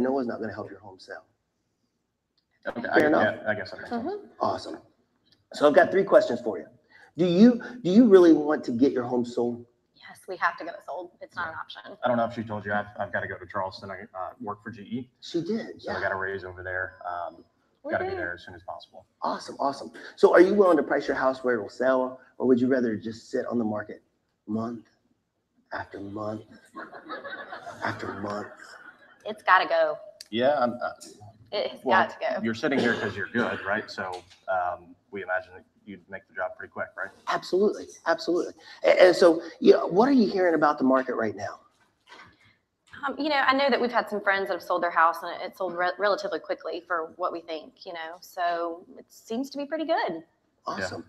Noah's not going to help your home sell. Okay, Fair enough. Yeah, I guess that makes sense. Awesome. So I've got 3 questions for you. Do you really want to get your home sold? Yes, we have to get it sold. It's not an option. I don't know if she told you, I've got to go to Charleston. I work for GE. She did. So I got a raise over there. Got to be there as soon as possible. Awesome. So are you willing to price your house where it will sell, or would you rather just sit on the market month after month after month? It's got to go. Yeah. It's got to go. You're sitting here because you're good, right? So we imagine that you'd make the job pretty quick, right? Absolutely. And so, what are you hearing about the market right now? I know that we've had some friends that have sold their house and it sold relatively quickly for what we think, so it seems to be pretty good. Awesome.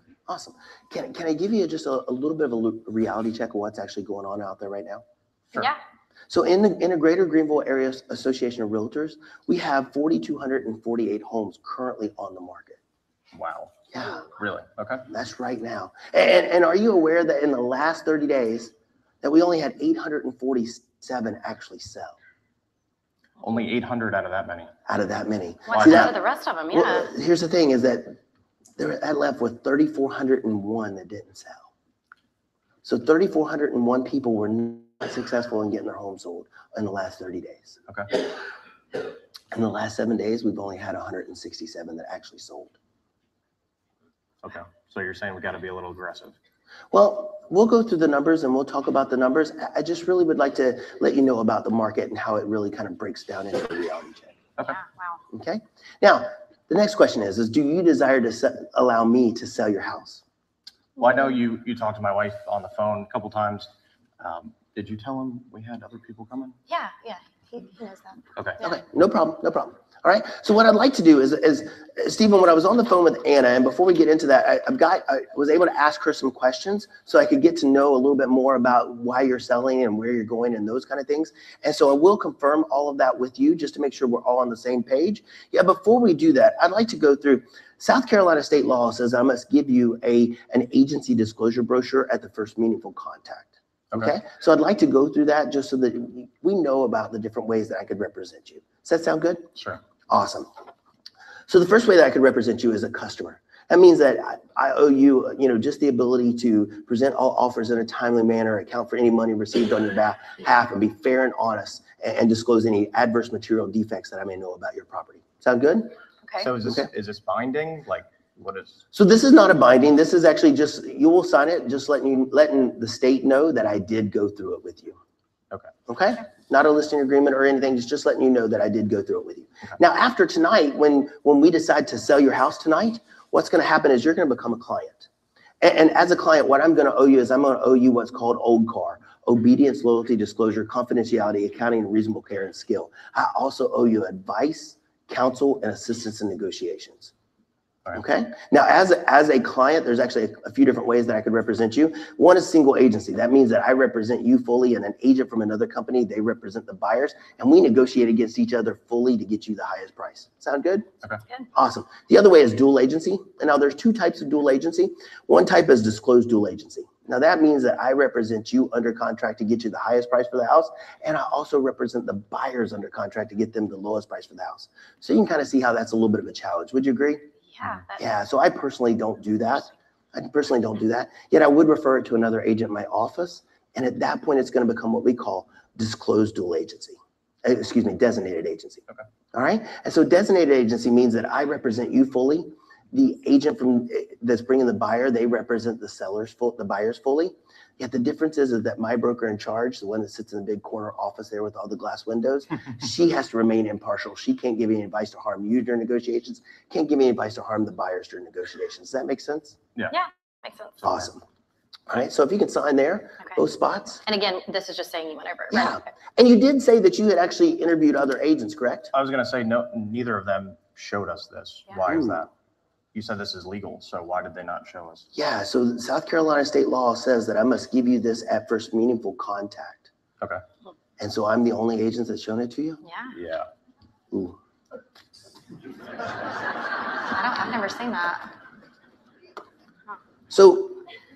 Can I give you just a little bit of a reality check of what's actually going on out there right now? Sure. Yeah. So in the Greater Greenville Area Association of Realtors, we have 4,248 homes currently on the market. Wow. Yeah. Really? Okay. That's right now. And are you aware that in the last 30 days that we only had 847 actually sell? Only 800 out of that many. What's out of the rest of them? Yeah. Well, here's the thing is that I left with 3,401 that didn't sell. So 3,401 people were not successful in getting their home sold in the last 30 days. Okay. In the last 7 days, we've only had 167 that actually sold. Okay. So you're saying we got to be a little aggressive. Well, we'll go through the numbers and we'll talk about the numbers. I just really would like to let you know about the market and how it really kind of breaks down into a reality check. Okay. Yeah, wow. Okay. Now, the next question is do you desire to allow me to sell your house? Well, I know you talked to my wife on the phone a couple times. Did you tell him we had other people coming? Yeah. He knows that. Okay. Yeah. Okay. No problem. All right. So what I'd like to do is Stephen, when I was on the phone with Anna, and before we get into that, I was able to ask her some questions so I could get to know a little bit more about why you're selling and where you're going and those kind of things. And so I will confirm all of that with you just to make sure we're all on the same page. Yeah. Before we do that, I'd like to go through South Carolina state law says I must give you an agency disclosure brochure at the first meaningful contact. Okay. So I'd like to go through that just so that we know about the different ways that I could represent you. Does that sound good? Sure. Awesome. So the first way that I could represent you is a customer. That means that I owe you, just the ability to present all offers in a timely manner, account for any money received on your behalf, and be fair and honest, and disclose any adverse material defects that I may know about your property. Sound good? Okay. So is this binding? Like, what is? So this is not a binding. This is actually just, you will sign it, just letting the state know that I did go through it with you. Okay. Not a listing agreement or anything, just letting you know that I did go through it with you. Okay. Now, after tonight, when we decide to sell your house tonight, what's going to happen is you're going to become a client. And as a client, what I'm going to owe you is I'm going to owe you what's called OLDCAR, obedience, loyalty, disclosure, confidentiality, accounting, and reasonable care and skill. I also owe you advice, counsel, and assistance in negotiations. Right. Okay. Now, as a client, there's actually a few different ways that I could represent you. One is single agency. That means that I represent you fully, and an agent from another company, they represent the buyers, and we negotiate against each other fully to get you the highest price. Sound good? Okay. Good. Awesome. The other way is dual agency. And now there's 2 types of dual agency. One type is disclosed dual agency. Now that means that I represent you under contract to get you the highest price for the house, and I also represent the buyers under contract to get them the lowest price for the house. So you can kind of see how that's a little bit of a challenge. Would you agree? Yeah, so I personally don't do that. Yet I would refer it to another agent in my office. And at that point, it's going to become what we call disclosed dual agency. Designated agency. Okay. All right. And so designated agency means that I represent you fully. The agent that's bringing the buyer, they represent the buyers fully. Yet the difference is that my broker in charge, the one that sits in the big corner office there with all the glass windows, she has to remain impartial. She can't give any advice to harm you during negotiations, can't give any advice to harm the buyers during negotiations. Does that make sense? Yeah, makes sense. Awesome. All right, so if you can sign there, both spots. And again, this is just saying you went over it, Yeah. right? Okay. And you did say that you had actually interviewed other agents, correct? I was going to say, no, neither of them showed us this. Yeah. Why is that? You said this is legal, so why did they not show us? Yeah, so South Carolina state law says that I must give you this at first meaningful contact. Okay. And so I'm the only agent that's shown it to you? Yeah. Yeah. Ooh. I've never seen that. So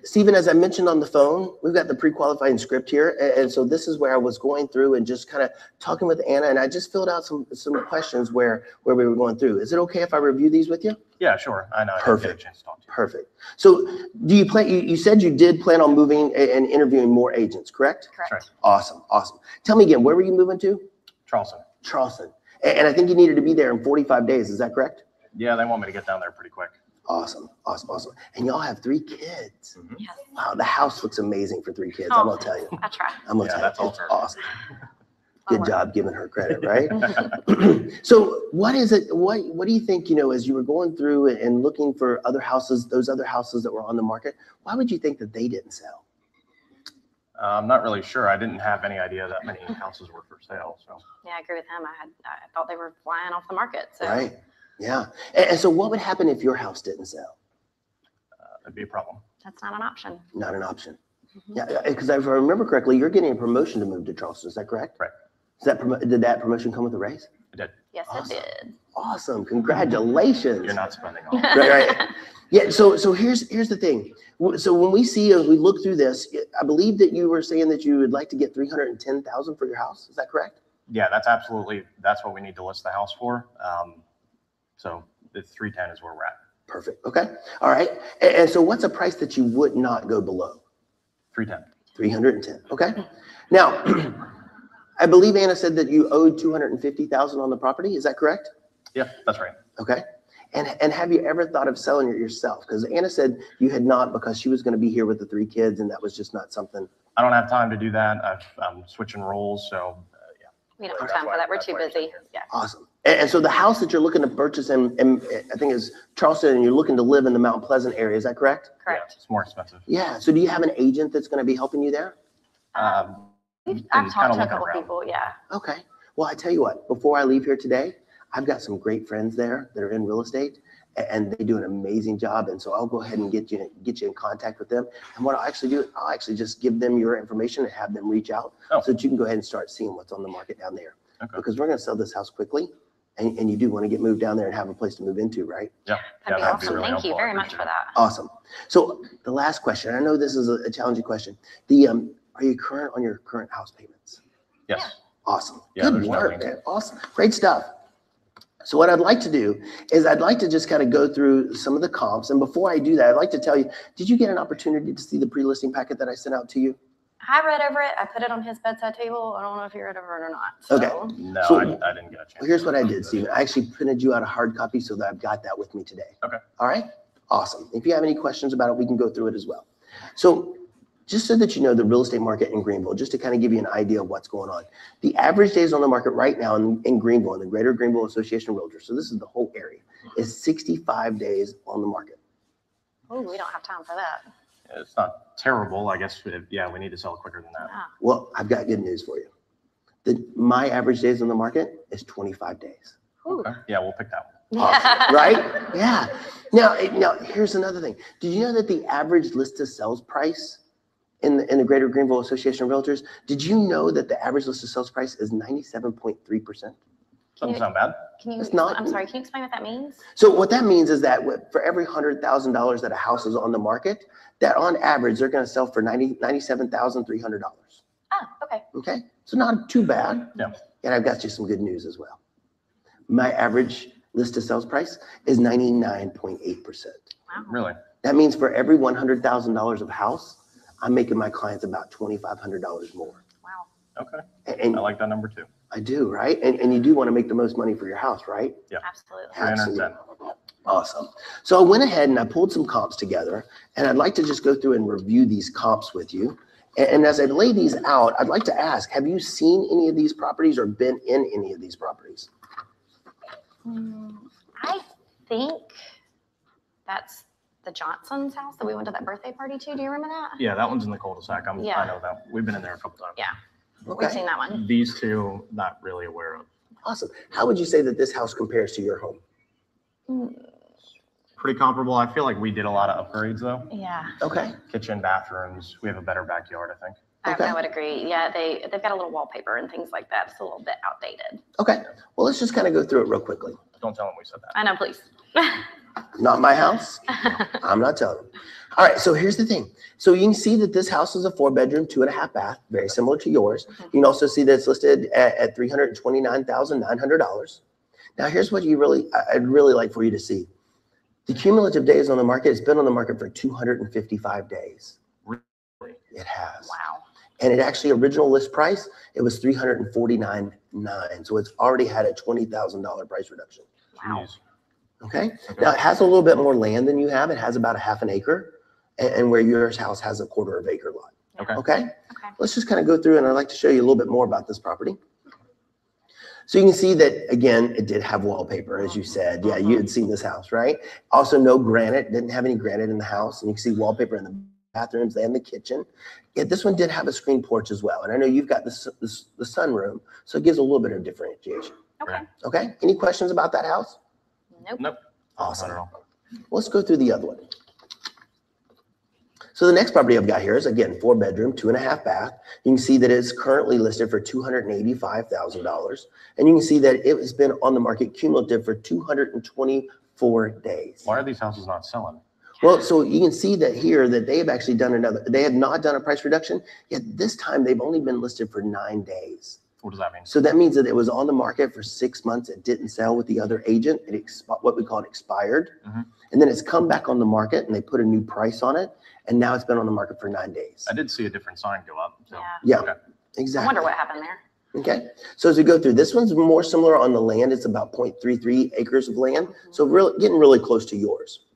Stephen, as I mentioned on the phone, we've got the pre-qualifying script here. And so this is where I was going through and just kind of talking with Anna, and I just filled out some questions where we were going through. Is it okay if I review these with you? Yeah, sure. I know. I didn't get a chance to talk to you. Perfect. So do you plan, you said you did plan on moving and interviewing more agents, correct? Correct. Right. Awesome. Awesome. Tell me again, where were you moving to? Charleston. Charleston. And I think you needed to be there in 45 days. Is that correct? Yeah, they want me to get down there pretty quick. Awesome. Awesome. Awesome. And y'all have 3 kids. Mhm. Yes. Wow. The house looks amazing for 3 kids. I'm going to tell you. I try. I'm going to Yeah, tell that's you. all It's her. awesome. I'll Good work. job giving her credit, right? So what is it, what do you think, as you were going through and looking for other houses, those other houses that were on the market, why would you think that they didn't sell? I'm not really sure. I didn't have any idea that many houses were for sale. So Yeah, I agree with him. I thought they were flying off the market. So Right? Yeah. And so what would happen if your house didn't sell? that'd be a problem. that's not an option. Not an option. Mhm. Yeah, because if I remember correctly, you're getting a promotion to move to Charleston. Is that correct? Right. Did that promotion come with a raise? I did. Yes, Awesome. it did. Awesome. Congratulations. You're not spending all. Right. Yeah. So here's the thing. So when we we look through this, I believe that you were saying that you would like to get 310,000 for your house. Is that correct? Yeah, that's what we need to list the house for. So the 310 is where we're at. Perfect. Okay. All right. And so what's a price that you would not go below? 310. 310. Okay. Now, I believe Anna said that you owed 250,000 on the property. Is that correct? Yeah, that's right. Okay. And have you ever thought of selling it yourself? Because Anna said you had not, because she was going to be here with the 3 kids, and that was just not something. I don't have time to do that. I'm switching roles. So yeah. We don't have That's time for why- that. We're that's too why I'm busy. here. Yeah. Awesome. And so the house that you're looking to purchase in I think is Charleston, and you're looking to live in the Mount Pleasant area. Is that correct? Correct. Yeah, it's more expensive. Yeah. So do you have an agent that's going to be helping you there? I've been talked kinda to a looking couple around. people. Yeah. Okay. Well, I tell you what, before I leave here today, I've got some great friends there that are in real estate, and they do an amazing job. And so I'll go ahead and get you in contact with them. And what I'll actually do, I'll actually just give them your information and have them reach out Oh. so that you can go ahead and start seeing what's on the market down there. Okay. Because we're going to sell this house quickly, and you do want to get moved down there and have a place to move into, right? Yeah. That'd be that'd awesome. really Thank you helpful. I very much appreciate for it. that. Awesome. So the last question, I know this is a challenging question. Are you current on your current house payments? Yes. Awesome. Yeah, Good there's no work, lien. man. Awesome. Great stuff. So what I'd like to do is I'd like to just kind of go through some of the comps. And before I do that, I'd like to tell you, did you get an opportunity to see the pre-listing packet that I sent out to you? I read over it. I put it on his bedside table. I don't know if you read over it or not. So. Okay. No, So- I didn't get a chance. Well, here's what I did, Stephen. I actually printed you out a hard copy so that I've got that with me today. Okay. All right. Awesome. If you have any questions about it, we can go through it as well. So just so that you know the real estate market in Greenville, just to kind of give you an idea of what's going on. The average days on the market right now in Greenville, in the Greater Greenville Association of Realtors, so this is the whole area, is 65 days on the market. Oh, we don't have time for that. It's not terrible. I guess, yeah, we need to sell it quicker than that. Ah, Well, I've got good news for you. My average days on the market is 25 days. ooh. Okay. Yeah, we'll pick that one. Awesome, right? Yeah. Now, here's another thing. Did you know that the average list to sales price in the Greater Greenville Association of Realtors, did you know that the average list to sales price is 97.3%? Doesn't sound bad. Can you? It's not- I'm sorry. Can you explain what that means? So what that means is that for every $100,000 that a house is on the market, that on average, they're going to sell for $97,300. Oh, okay. Okay? So not too bad. Yeah. And I've got you some good news as well. My average list to sales price is 99.8%. Wow. Really? That means for every $100,000 of house, I'm making my clients about $2,500 more. Wow. Okay. And I like that number too. I do, right? And you do want to make the most money for your house, right? Absolutely. 310. Awesome. So I went ahead and I pulled some comps together, and I'd like to just go through and review these comps with you. And as I lay these out, I'd like to ask, have you seen any of these properties or been in any of these properties? I think that's the Johnson's house that we went to that birthday party to. Do you remember that? Yeah, that one's in the cul-de-sac. Yeah. I know that. We've been in there a couple times. Yeah. We've Okay, seen that one. These two, not really aware of. awesome. How would you say that this house compares to your home? Pretty comparable. I feel like we did a lot of upgrades though. Yeah, Okay, Kitchen, bathrooms. We have a better backyard, I think. Okay. I would agree. Yeah, they've got a little wallpaper and things like that. It's a little bit outdated. okay. Well, let's just kind of go through it real quickly. Don't tell them we said that. I know, please. Not my house. I'm not telling you. All right, so here's the thing. So you can see that this house is a 4-bedroom, 2.5 bath, very similar to yours. You can also see that it's listed at $329,900. Now, here's what I'd really like for you to see. The cumulative days on the market, it's been on the market for 255 days. Really? It has. Wow. And it actually, original list price, it was $349,900. So it's already had a $20,000 price reduction. Wow. Jeez. Okay. Now it has a little bit more land than you have. It has about a half an acre, and where yours house has a 1/4 acre lot. Okay. Okay. Okay. Let's just kind of go through, and I'd like to show you a little bit more about this property. So you can see that, again, it did have wallpaper, as you said. Yeah, you had seen this house, right? Also, no granite, didn't have any granite in the house. And you can see wallpaper in the bathrooms and the kitchen. Yeah, this one did have a screen porch as well. And I know you've got the sunroom, so it gives a little bit of differentiation. Okay. Okay, any questions about that house? Nope. Nope. Awesome. Not at all. Let's go through the other one. So the next property I've got here is, again, 4-bedroom, 2.5 bath. You can see that it's currently listed for $285,000. And you can see that it has been on the market cumulative for 224 days. Why are these houses not selling? Well, so you can see that here that they have actually done they have not done a price reduction, yet this time they've only been listed for 9 days. What does that mean? So that means that it was on the market for 6 months. It didn't sell with the other agent. What we call it expired. And then it's come back on the market and they put a new price on it. And now it's been on the market for 9 days. I did see a different sign go up. So. Yeah. Yeah, Okay. exactly. I wonder what happened there. Okay, so as we go through, this one's more similar on the land. It's about 0.33 acres of land. So getting really close to yours.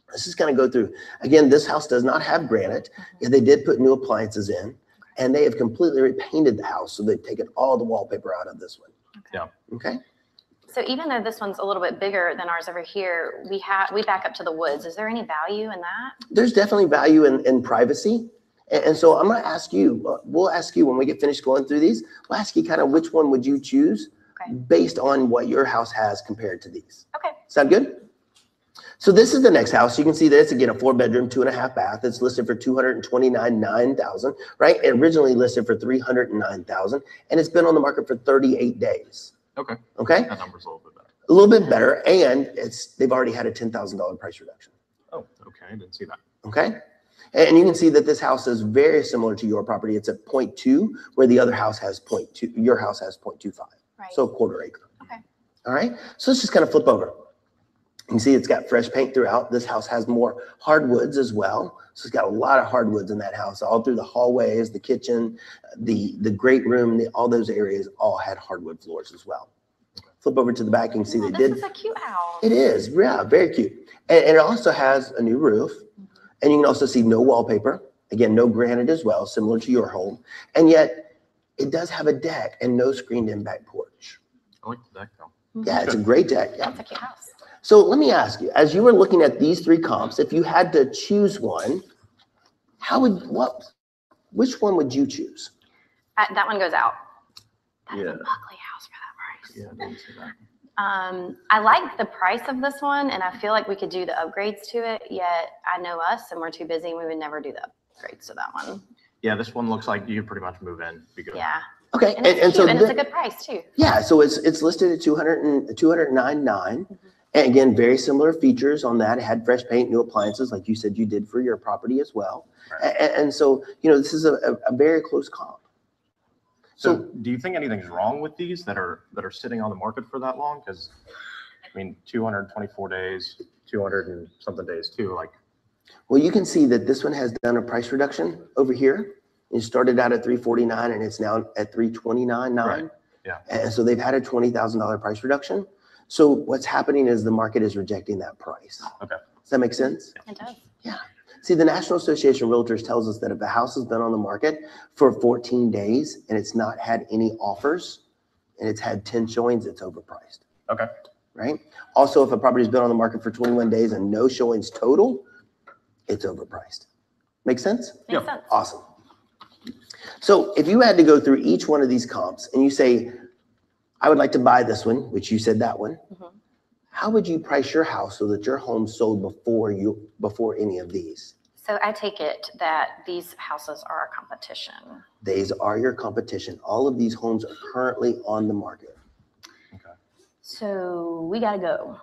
Let's just kind of go through. Again, this house does not have granite. Yeah, they did put new appliances in, and they have completely repainted the house. So they've taken all the wallpaper out of this one. Yeah. Okay. So even though this one's a little bit bigger than ours over here, we back up to the woods. Is there any value in that? There's definitely value in privacy. And so I'm going to ask you, we'll ask you when we get finished going through these, we'll ask you kind of which one would you choose based on what your house has compared to these. Okay. Sound good? So this is the next house. You can see that it's, again, a 4-bedroom, 2.5 bath. It's listed for $229,900, right? It originally listed for $309,000, and it's been on the market for 38 days. Okay. Okay? That number's a little bit better. A little bit better, and they've already had a $10,000 price reduction. Oh, okay. I didn't see that. Okay? And you can see that this house is very similar to your property. It's at 0.2, where the other house has 0.2, your house has 0.25. Right. So a 1/4 acre. Okay. All right. So let's just kind of flip over. You can see it's got fresh paint throughout. This house has more hardwoods as well. So it's got a lot of hardwoods in that house, all through the hallways, the kitchen, the great room, all those areas all had hardwood floors as well. Flip over to the back, you can see they did. This is a cute house. It is, yeah, very cute. And it also has a new roof. And you can also see no wallpaper. Again, no granite as well, similar to your home. And yet it does have a deck and no screened in back porch. I like the deck though. Yeah, it's a great deck. Yeah. That's a cute house. So let me ask you, as you were looking at these 3 comps, if you had to choose one, which one would you choose? That one goes out. That's Yeah. an ugly house for that price. Yeah, I didn't see that. I like the price of this one, and I feel like we could do the upgrades to it, yet I know us, and we're too busy, and we would never do the upgrades to that one. Yeah, this one looks like you could pretty much move in. Be good. Yeah. Okay, And it's cute, so and it's a good price, too. yeah, so it's listed at $209,900. And again, very similar features on that. It had fresh paint, new appliances, like you said you did for your property as well. Right. And so, this is a very close comp. So do you think anything's wrong with these that are sitting on the market for that long? Because, 224 days, 200 and something days too. Like, Well, you can see that this one has done a price reduction over here. It started out at $349 and it's now at $329.9. Right. Yeah. And so they've had a $20,000 price reduction. So what's happening is the market is rejecting that price. Okay. Does that make sense? It does. Yeah. See, the National Association of Realtors tells us that if a house has been on the market for 14 days and it's not had any offers and it's had 10 showings, it's overpriced. Okay. Right? Also, if a property's been on the market for 21 days and no showings total, it's overpriced. Make sense? Makes sense. Awesome. So if you had to go through each one of these comps and you say, I would like to buy this one, which you said that one, how would you price your house so that your home sold before any of these? So I take it that these houses are our competition. These are your competition. All of these homes are currently on the market. Okay. So we got to go.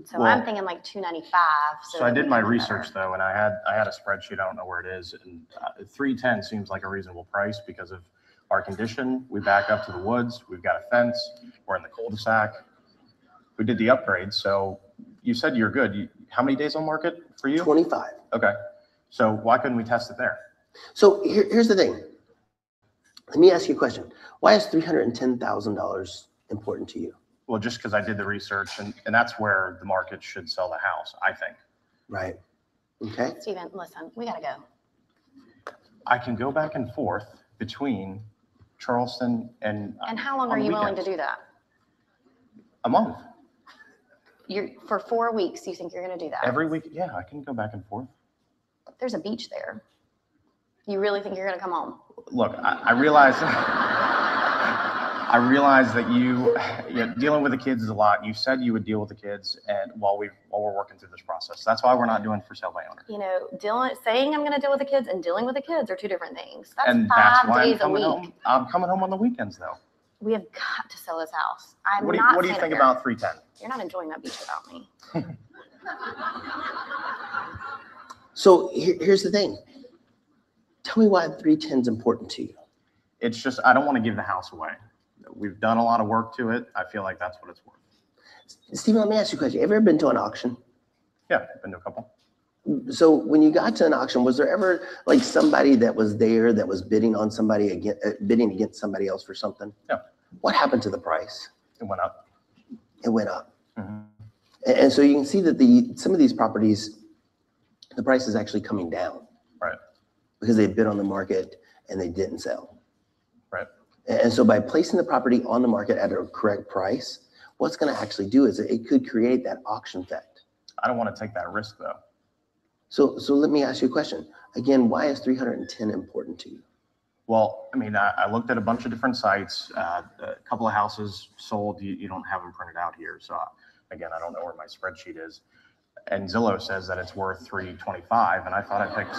So Well- I'm thinking like 295. So I that did we my can research better. though, and I had a spreadsheet, I don't know where it is, and 310 seems like a reasonable price because of our condition. We back up to the woods, we've got a fence, we're in the cul-de-sac. We did the upgrade, so you said you're good. How many days on market for you? 25. Okay, so why couldn't we test it there? So here's the thing. Let me ask you a question. Why is $310,000 important to you? Well, just because I did the research, and that's where the market should sell the house, I think. Right. Okay. Steven, listen, we gotta go. I can go back and forth between Charleston and. And how long on are the you willing to weekends. do that? A month. For 4 weeks, you think you're gonna do that? Every week, yeah, I can go back and forth. There's a beach there. You really think you're gonna come home? Look, I realize, I realize that you know, dealing with the kids is a lot. You said you would deal with the kids, and while we're working through this process, that's why we're not doing for sale by owner. You know, saying I'm gonna deal with the kids and dealing with the kids are two different things. That's And that's 5 why I'm days a coming week. home. I'm coming home on the weekends though. We have got to sell this house. I'm What do not you staying think here. about 310? You're not enjoying that beach without me. So here's the thing. Tell me why 310 is important to you. It's just, I don't want to give the house away. We've done a lot of work to it. I feel like that's what it's worth. Stephen, let me ask you a question. Have you ever been to an auction? Yeah, I've been to a couple. So when you got to an auction, was there ever like somebody that was there that was bidding on somebody bidding against somebody else for something? Yeah. What happened to the price? It went up. It went up. Mhm. And so you can see that some of these properties, the price is actually coming down. Right. Because they bid on the market and they didn't sell. Right. And so by placing the property on the market at a correct price, what's going to actually do is it could create that auction effect. I don't want to take that risk though. So let me ask you a question. Again, why is 310 important to you? Well, I mean, I looked at a bunch of different sites, a couple of houses sold. You don't have them printed out here. So again, I don't know where my spreadsheet is. And Zillow says that it's worth 325, and I thought I picked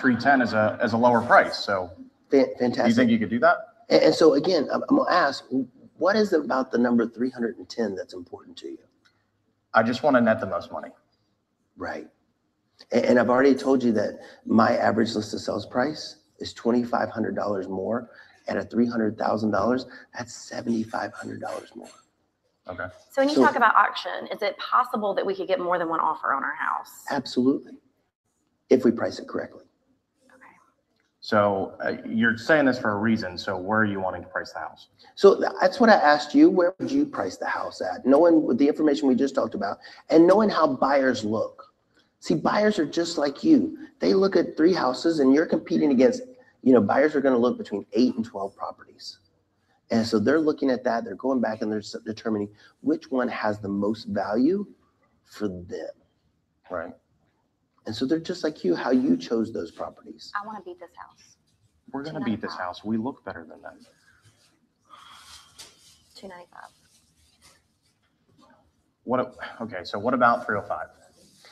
310 as a lower price. So Fantastic. do you think you could do that? And so again, I'm going to ask, what is it about the number 310 that's important to you? I just want to net the most money. Right. And I've already told you that my average listed sales price is $2,500 more. At a $300,000, that's $7,500 more. Okay. So when you So- talk about auction, is it possible that we could get more than one offer on our house? Absolutely. If we price it correctly. Okay. So you're saying this for a reason. So where are you wanting to price the house? So that's what I asked you. Where would you price the house at? Knowing with the information we just talked about and knowing how buyers look. See, buyers are just like you. They look at 3 houses and you're competing against, buyers are going to look between 8 and 12 properties. And so they're looking at that. They're going back and they're determining which one has the most value for them. Right. And so they're just like you, how you chose those properties. I want to beat this house. We're going to beat this house. We look better than them. 295. Okay, so what about 305?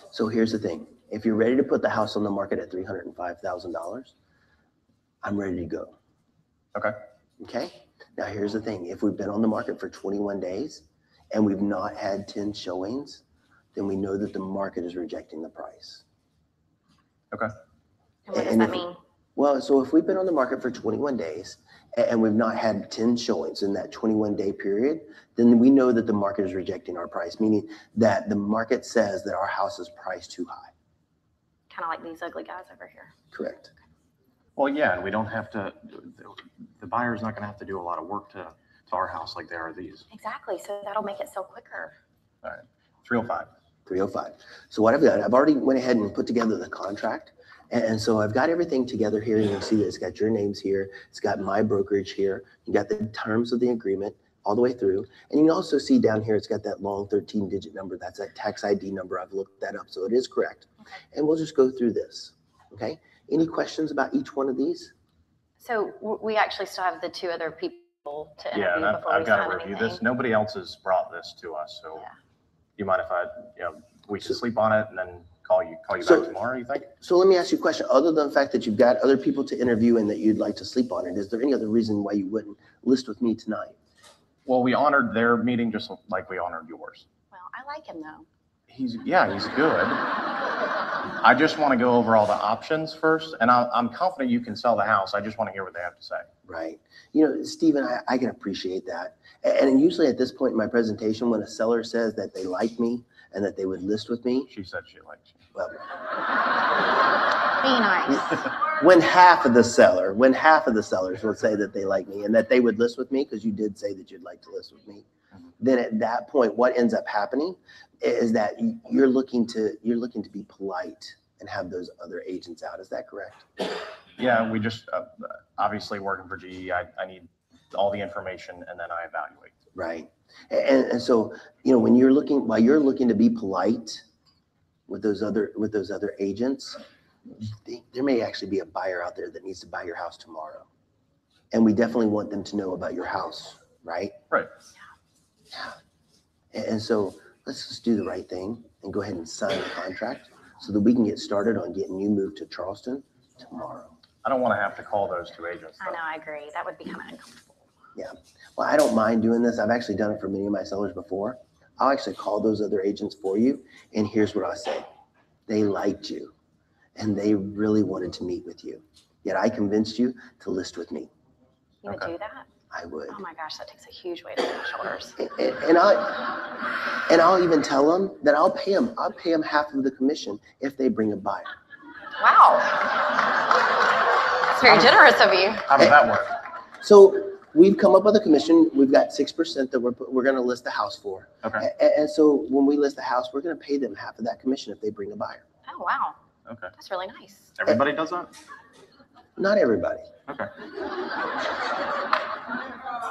So here's the thing. If you're ready to put the house on the market at $305,000, I'm ready to go. Okay. Okay. Now here's the thing. If we've been on the market for 21 days and we've not had 10 showings, then we know that the market is rejecting the price. Okay. And what does And that if- mean? Well, so if we've been on the market for 21 days and we've not had 10 showings in that 21-day period, then we know that the market is rejecting our price, meaning that the market says that our house is priced too high. Kind of like these ugly guys over here. Correct. Well, yeah, and we don't have to, the buyer's not going to have to do a lot of work to our house like they are these. Exactly. So that'll make it sell quicker. All right. 305. 305. So what I've done, I've already went ahead and put together the contract. And so I've got everything together here. You can see that it's got your names here. It's got my brokerage here. You got the terms of the agreement all the way through. And you can also see down here, it's got that long 13-digit number. That's that tax ID number. I've looked that up. So it is correct. Okay. And we'll just go through this. Okay. Any questions about each one of these? So we actually still have the 2 other people to interview Yeah, and before I've we got sign to review anything. this. Nobody else has brought this to us. So Yeah. do you mind if we should sleep on it and then call you So- back tomorrow, you think? So let me ask you a question. Other than the fact that you've got other people to interview and that you'd like to sleep on it, is there any other reason why you wouldn't list with me tonight? Well, we honored their meeting just like we honored yours. Well, I like him though. He's good. I just want to go over all the options first, and I'm confident you can sell the house. I just want to hear what they have to say. Right. You know, Stephen, I can appreciate that. And usually at this point in my presentation, when a seller says that they like me and that they would list with me. She said she likes you. Well, Be nice. when half of the sellers will say that they like me and that they would list with me, because you did say that you'd like to list with me, then at that point, what ends up happening is that you're looking to be polite and have those other agents out. Is that correct? Yeah, we just obviously working for GE. I need all the information and then I evaluate. Right. And so, you know, while you're looking to be polite with those other agents, there may actually be a buyer out there that needs to buy your house tomorrow. And we definitely want them to know about your house, right? Right. Yeah. And so let's just do the right thing and go ahead and sign the contract so that we can get started on getting you moved to Charleston tomorrow. I don't want to have to call those two agents. I know, I agree. That would be kind of uncomfortable. Yeah. Well, I don't mind doing this. I've actually done it for many of my sellers before. I'll actually call those other agents for you. And here's what I say. They liked you and they really wanted to meet with you. Yet I convinced you to list with me. You would do that? I would. Oh my gosh, that takes a huge weight off my shoulders. And I'll even tell them that I'll pay them half of the commission if they bring a buyer. Wow. That's very generous of you. How does that work? So we've come up with a commission. We've got 6% that we're going to list the house for. Okay. And so when we list the house, we're going to pay them half of that commission if they bring a buyer. Oh, wow. Okay. That's really nice. Everybody does that? Not everybody. Okay.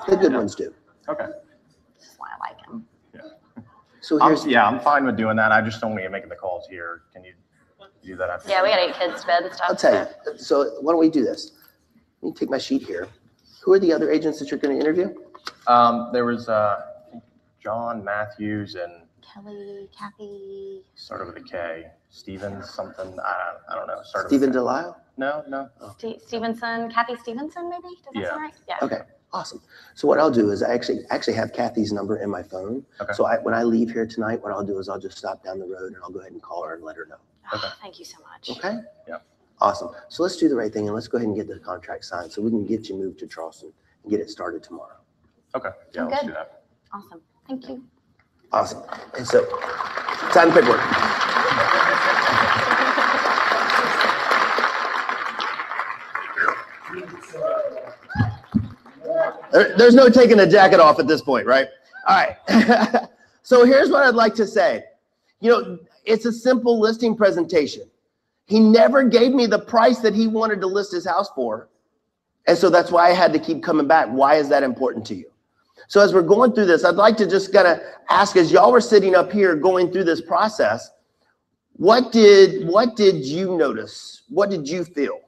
The good ones do. Okay. That's why I like him. So here's I'm fine with doing that. I just don't want you making the calls here. Can you do that after? Yeah, we got 8 kids to bed and stuff. I'll tell you. So why don't we do this? Let me take my sheet here. Who are the other agents that you're going to interview? There was John Matthews and Kelly, Kathy. started with a K. Stevens something. I don't know. Stephen Delisle? No. Stevenson, Kathy Stevenson, maybe? Does that sound right? Yeah. Okay, awesome. So what I'll do is I actually have Kathy's number in my phone. Okay. So when I leave here tonight, what I'll do is I'll just stop down the road and I'll go ahead and call her and let her know. Okay. Oh, thank you so much. Okay? Yeah. Awesome. So let's do the right thing and let's go ahead and get the contract signed so we can get you moved to Charleston and get it started tomorrow. Okay. Yeah, let's do that. Awesome. Thank you. Awesome. And so, sign the paperwork. There's no taking the jacket off at this point, right? All right. So here's what I'd like to say. You know, it's a simple listing presentation. He never gave me the price that he wanted to list his house for. And so that's why I had to keep coming back. Why is that important to you? So as we're going through this, I'd like to just kind of ask, as y'all were sitting up here going through this process, what did you notice? What did you feel?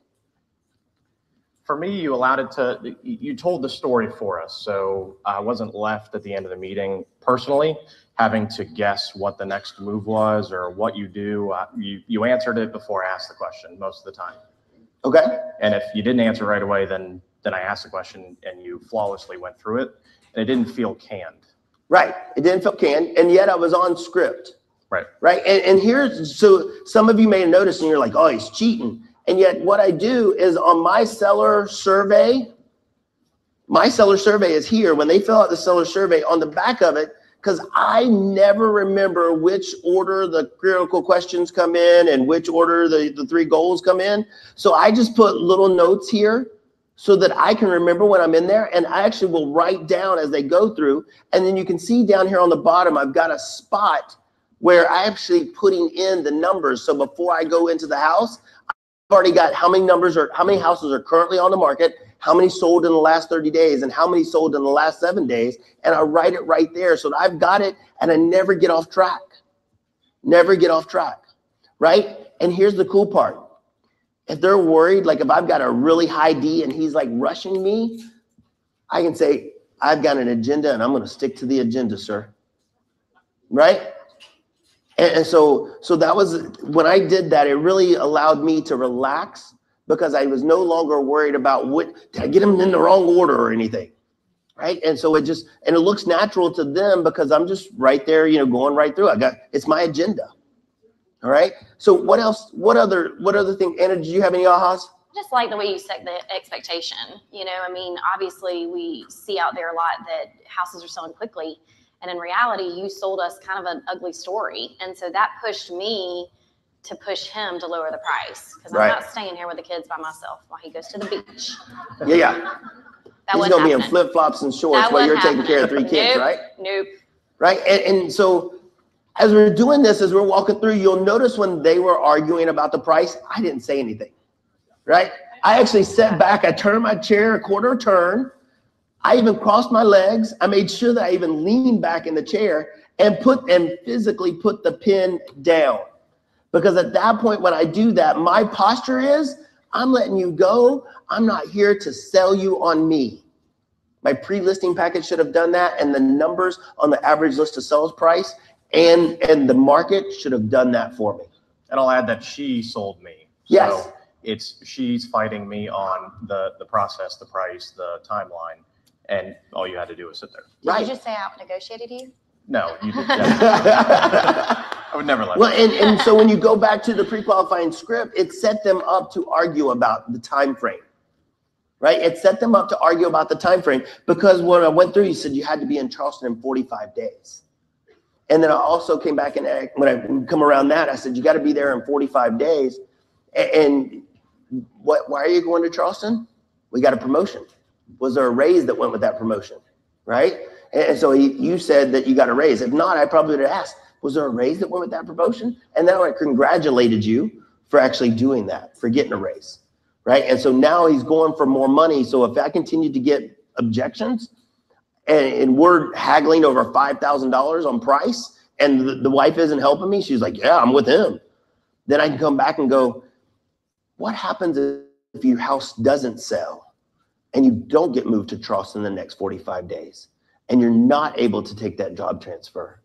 For me, you allowed it to, you told the story for us. So I wasn't left at the end of the meeting personally having to guess what the next move was or what you do. You answered it before I asked the question most of the time. Okay. And if you didn't answer right away, then I asked the question and you flawlessly went through it. And it didn't feel canned. Right. It didn't feel canned. And yet I was on script. Right. Right. And here's, so some of you may have noticed and you're like, oh, he's cheating. And yet what I do is on my seller survey is here. When they fill out the seller survey, on the back of it, because I never remember which order the critical questions come in and which order the 3 goals come in. So I just put little notes here so that I can remember when I'm in there, and I actually will write down as they go through. And then you can see down here on the bottom, I've got a spot where I actually putting in the numbers. So before I go into the house, I've already got how many houses are currently on the market, how many sold in the last 30 days, and how many sold in the last 7 days. And I write it right there so that I've got it and I never get off track. Never get off track, right? And here's the cool part. If they're worried, like if I've got a really high D and he's like rushing me, I can say, I've got an agenda and I'm going to stick to the agenda, sir. Right? And so that was, when I did that, it really allowed me to relax because I was no longer worried about did I get them in the wrong order or anything. right? And so it looks natural to them because I'm just right there, going right through. It's my agenda. All right. So what else? What other thing? Anna, did you have any ahas? Just like the way you set the expectation. I mean, obviously we see out there a lot that houses are selling quickly. And in reality, you sold us kind of an ugly story. And so that pushed me to push him to lower the price. Because I'm not staying here with the kids by myself while he goes to the beach. Yeah. He's going to be in flip-flops and shorts while you're taking care of 3 kids, right? Nope. Right. And so as we're doing this, as we're walking through, you'll notice when they were arguing about the price, I didn't say anything. Right? I actually sat back. I turned my chair a quarter turn. I even crossed my legs. I made sure that I even leaned back in the chair and physically put the pen down. Because at that point, when I do that, my posture is, I'm letting you go. I'm not here to sell you on me. My pre-listing package should have done that, and the numbers on the average list of sales price and the market should have done that for me. And I'll add that she sold me. Yes. So she's fighting me on the process, the price, the timeline, and all you had to do was sit there. Did you just say I out-negotiated you? No, you didn't. I would never let that. And so when you go back to the pre-qualifying script, it set them up to argue about the time frame, right? It set them up to argue about the time frame because when I went through, you said you had to be in Charleston in 45 days. And then I also came back and when I come around that, I said, you got to be there in 45 days. And why are you going to Charleston? We got a promotion. Was there a raise that went with that promotion, right? And so you said that you got a raise. If not, I probably would have asked, was there a raise that went with that promotion? And then I congratulated you for actually doing that, for getting a raise, right? And so now he's going for more money. So if I continue to get objections and we're haggling over $5,000 on price and the wife isn't helping me, she's like, yeah, I'm with him. Then I can come back and go, what happens if your house doesn't sell and you don't get moved to Charleston in the next 45 days and you're not able to take that job transfer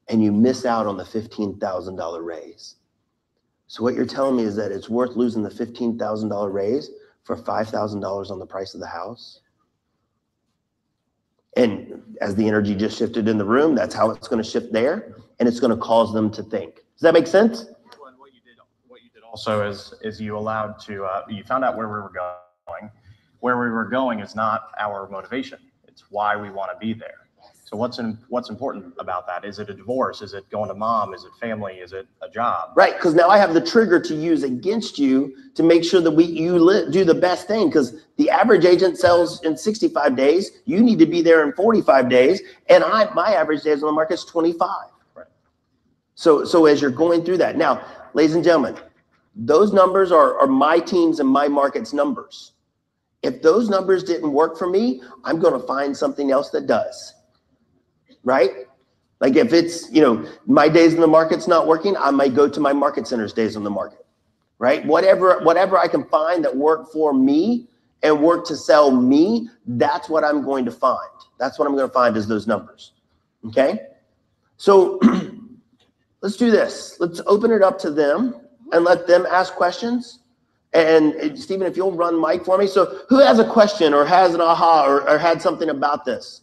and you miss out on the $15,000 raise? So what you're telling me is that it's worth losing the $15,000 raise for $5,000 on the price of the house? And as the energy just shifted in the room, that's how it's going to shift there, and it's going to cause them to think. Does that make sense? Well, what you did also is you allowed to you found out where we were going. Where we were going is not our motivation. It's why we want to be there. So what's important about that? Is it a divorce? Is it going to mom? Is it family? Is it a job? Right, because now I have the trigger to use against you to make sure that you do the best thing, because the average agent sells in 65 days. You need to be there in 45 days, and my average days on the market is 25. Right. So as you're going through that. Now, ladies and gentlemen, those numbers are my team's and my market's numbers. If those numbers didn't work for me, I'm going to find something else that does. Right? Like if it's, my days in the market's not working, I might go to my market center's days on the market, right? Whatever I can find that work for me and work to sell me, that's what I'm going to find. That's what I'm going to find is those numbers. Okay? So let's do this. Let's open it up to them and let them ask questions. And Stephen, if you'll run mic for me. So who has a question or has an aha or had something about this?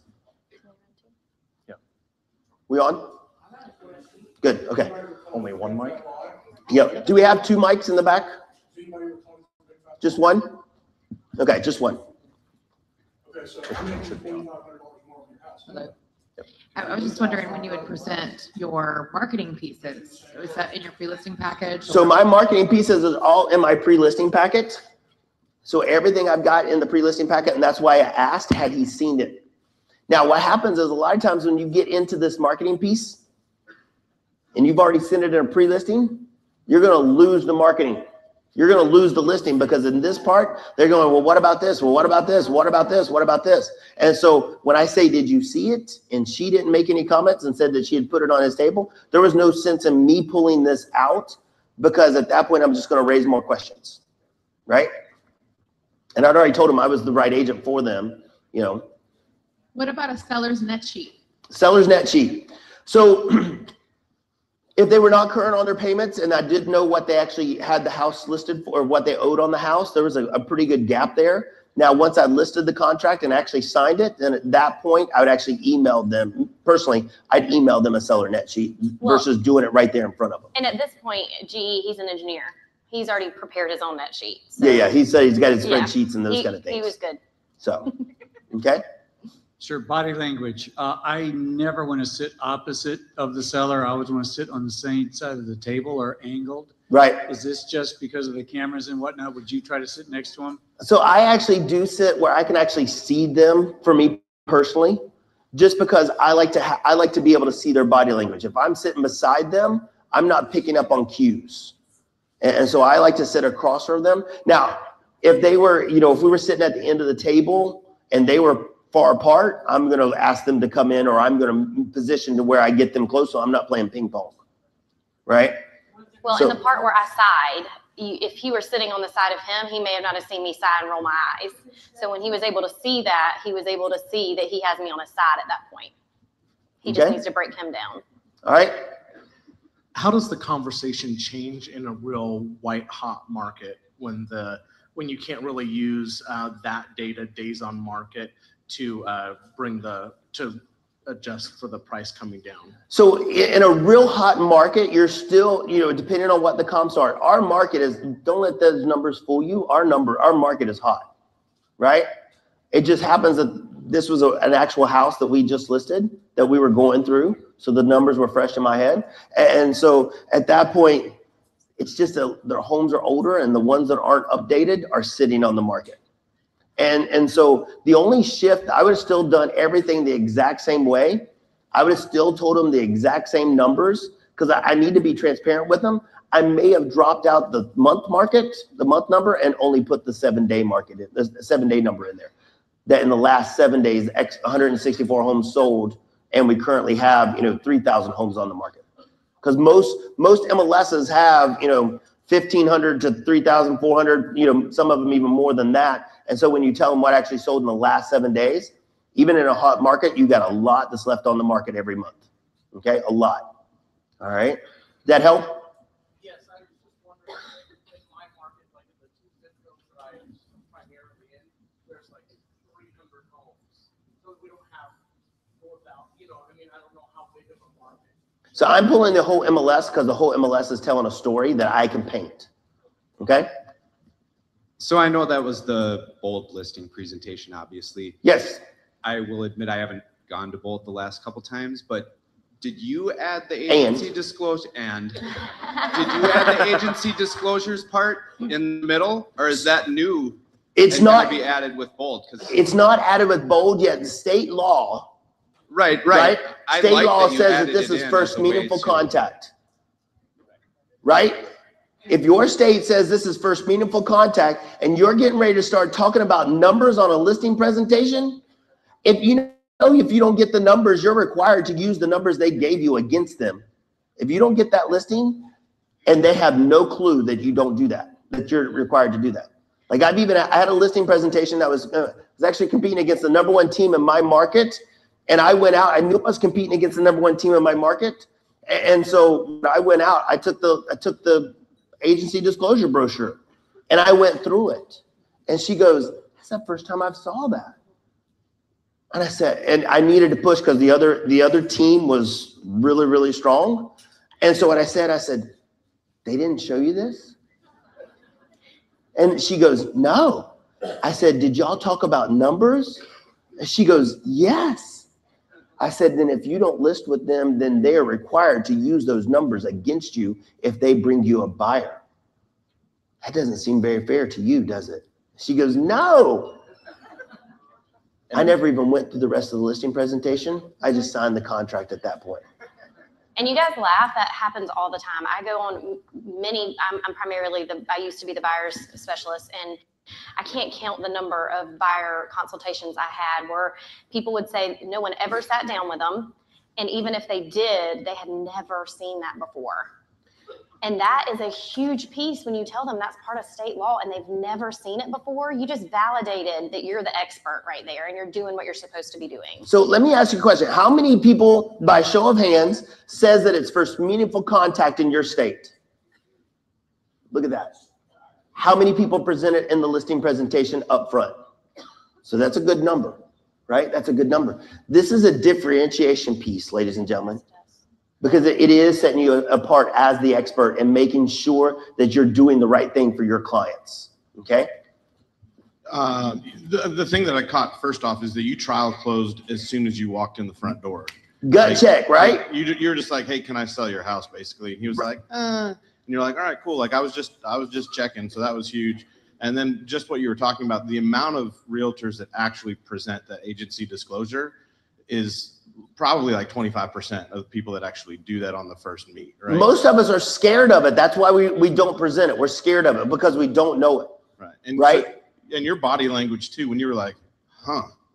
We on? Good. Okay. Only one mic? Yep. Do we have 2 mics in the back? Just one? Okay, just one. Okay, so I was just wondering when you would present your marketing pieces. Was that in your pre-listing package? So my marketing pieces is all in my pre-listing packet. So everything I've got in the pre-listing packet, and that's why I asked, had he seen it? Now, what happens is a lot of times when you get into this marketing piece and you've already sent it in a pre-listing, you're going to lose the marketing. You're going to lose the listing because in this part, they're going, well, what about this? Well, what about this? What about this? What about this? And so when I say, did you see it? And she didn't make any comments and said that she had put it on his table, there was no sense in me pulling this out because at that point, I'm just going to raise more questions, right? And I'd already told him I was the right agent for them, What about a seller's net sheet? Seller's net sheet. So if they were not current on their payments and I didn't know what they actually had the house listed for or what they owed on the house, there was a pretty good gap there. Now, once I listed the contract and actually signed it, then at that point, I would actually email them. Personally, I'd email them a seller net sheet versus doing it right there in front of them. And at this point, GE, he's an engineer. He's already prepared his own net sheet. So Yeah, he said he's got his Yeah. spreadsheets and those kind of things. He was good. So, okay. Sure, body language. I never want to sit opposite of the seller. I always want to sit on the same side of the table or angled. Right. Is this just because of the cameras and whatnot? Would you try to sit next to him? So I actually do sit where I can actually see them, for me personally, just because I like to be able to see their body language. If I'm sitting beside them, I'm not picking up on cues. And so I like to sit across from them. Now, if they were, if we were sitting at the end of the table and they were far apart, I'm going to ask them to come in, or I'm going to position to where I get them close so I'm not playing ping pong. Right? Well, So- in the part where I sighed, if he were sitting on the side of him, he may have not have seen me sigh and roll my eyes. So when he was able to see that, he was able to see that he has me on his side at that point. He just Okay. needs to break him down. All right. How does the conversation change in a real white hot market when you can't really use that data, days on market, to adjust for the price coming down? So in a real hot market, you're still, depending on what the comps are, our market is, don't let those numbers fool you. Our market is hot, right? It just happens that this was an actual house that we just listed that we were going through. So the numbers were fresh in my head. And so at that point, it's just their homes are older, and the ones that aren't updated are sitting on the market. And so the only shift, I would have still done everything the exact same way. I would have still told them the exact same numbers, because I need to be transparent with them. I may have dropped out the month number, and only put the 7-day market, the 7-day number in there. That in the last 7 days, 164 homes sold, and we currently have 3,000 homes on the market. Because most MLSs have 1,500 to 3,400, some of them even more than that. And so when you tell them what actually sold in the last 7 days, even in a hot market, you got a lot that's left on the market every month. Okay, a lot. All right, that help? Yes, I was just wondering, in my market, like in the two zip codes that I primarily in, there's like 300 homes. So we don't have 4,000, I don't know how big of a market. So I'm pulling the whole MLS because the whole MLS is telling a story that I can paint. Okay. So I know that was the Bolt listing presentation, obviously. Yes. I will admit I haven't gone to Bolt the last couple times, but did you add the agency disclosure did you add the agency disclosures part in the middle, or is that new? It's and gonna not be added with Bolt. It's not added with bold yet. The state law, Right. I State like law that you says that added this it is in first as a way meaningful to- contact. Right? If your state says this is first meaningful contact, and you're getting ready to start talking about numbers on a listing presentation, if you don't get the numbers, you're required to use the numbers they gave you against them. If you don't get that listing, and they have no clue that you don't do that, that you're required to do that. Like I had a listing presentation that was actually competing against the #1 team in my market. And I went out, I knew I was competing against the #1 team in my market. And so I went out, I took the agency disclosure brochure, and I went through it. And she goes, "That's the first time I've saw that." And I said, and I needed to push because the other team was really, really strong. And so what I said, "They didn't show you this?" And she goes, "No." I said, "Did y'all talk about numbers?" And she goes, "Yes." I said, "Then if you don't list with them, then they are required to use those numbers against you if they bring you a buyer. That doesn't seem very fair to you, does it?" She goes, "No." I never even went through the rest of the listing presentation. I just signed the contract at that point. And you guys laugh, that happens all the time. I go on I'm primarily I used to be the buyer's specialist, and I can't count the number of buyer consultations I had where people would say no one ever sat down with them. And even if they did, they had never seen that before. And that is a huge piece when you tell them that's part of state law and they've never seen it before. You just validated that you're the expert right there and you're doing what you're supposed to be doing. So let me ask you a question. How many people, by show of hands, says that it's first meaningful contact in your state? Look at that. How many people presented in the listing presentation up front? So that's a good number, right? That's a good number. This is a differentiation piece, ladies and gentlemen, because it is setting you apart as the expert and making sure that you're doing the right thing for your clients, okay? The thing that I caught first off is that you trial closed as soon as you walked in the front door. Gut check, right? You're just like, hey, can I sell your house, basically? And he was like, and you're like, all right, cool. Like I was just checking, so that was huge. And then just what you were talking about, the amount of realtors that actually present that agency disclosure is probably like 25% of the people that actually do that on the first meet, right? Most of us are scared of it. That's why we don't present it. We're scared of it because we don't know it. Right. And right. So, and your body language too, when you were like,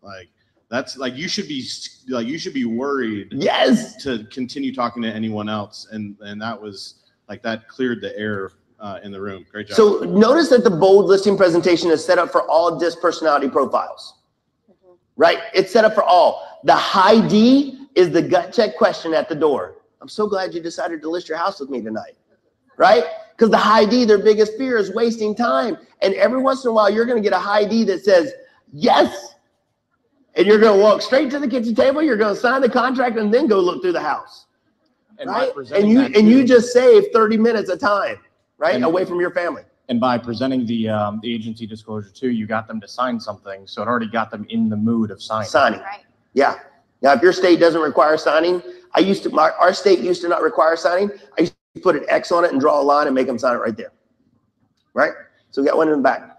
like that's like, you should be worried. Yes. To continue talking to anyone else. And that was like, that cleared the air in the room. Great job. So notice that the bold listing presentation is set up for all DISC personality profiles, right? It's set up for all. The high D is the gut check question at the door. I'm so glad you decided to list your house with me tonight, right? Because the high D, their biggest fear is wasting time. And every once in a while, you're going to get a high D that says, yes. And you're going to walk straight to the kitchen table. You're going to sign the contract and then go look through the house, And right? And you just save 30 minutes of time, right? Away from your family. And by presenting the agency disclosure too, you got them to sign something. So it already got them in the mood of signing. Right. Yeah. Now, if your state doesn't require signing, our state used to not require signing. I used to put an X on it and draw a line and make them sign it right there. Right? So we got one in the back.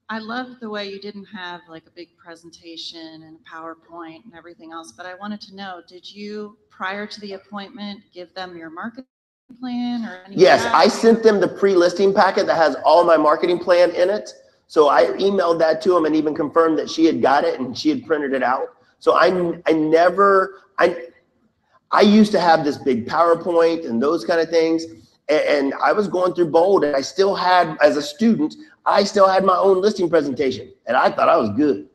I love the way you didn't have like a big presentation and a PowerPoint and everything else, but I wanted to know, did you, prior to the appointment, give them your marketing plan or anything? Yes, I sent them the pre-listing packet that has all my marketing plan in it. So I emailed that to them and even confirmed that she had got it and she had printed it out. So I used to have this big PowerPoint and those kind of things. And I was going through bold and I still had, as a student, I still had my own listing presentation and I thought I was good.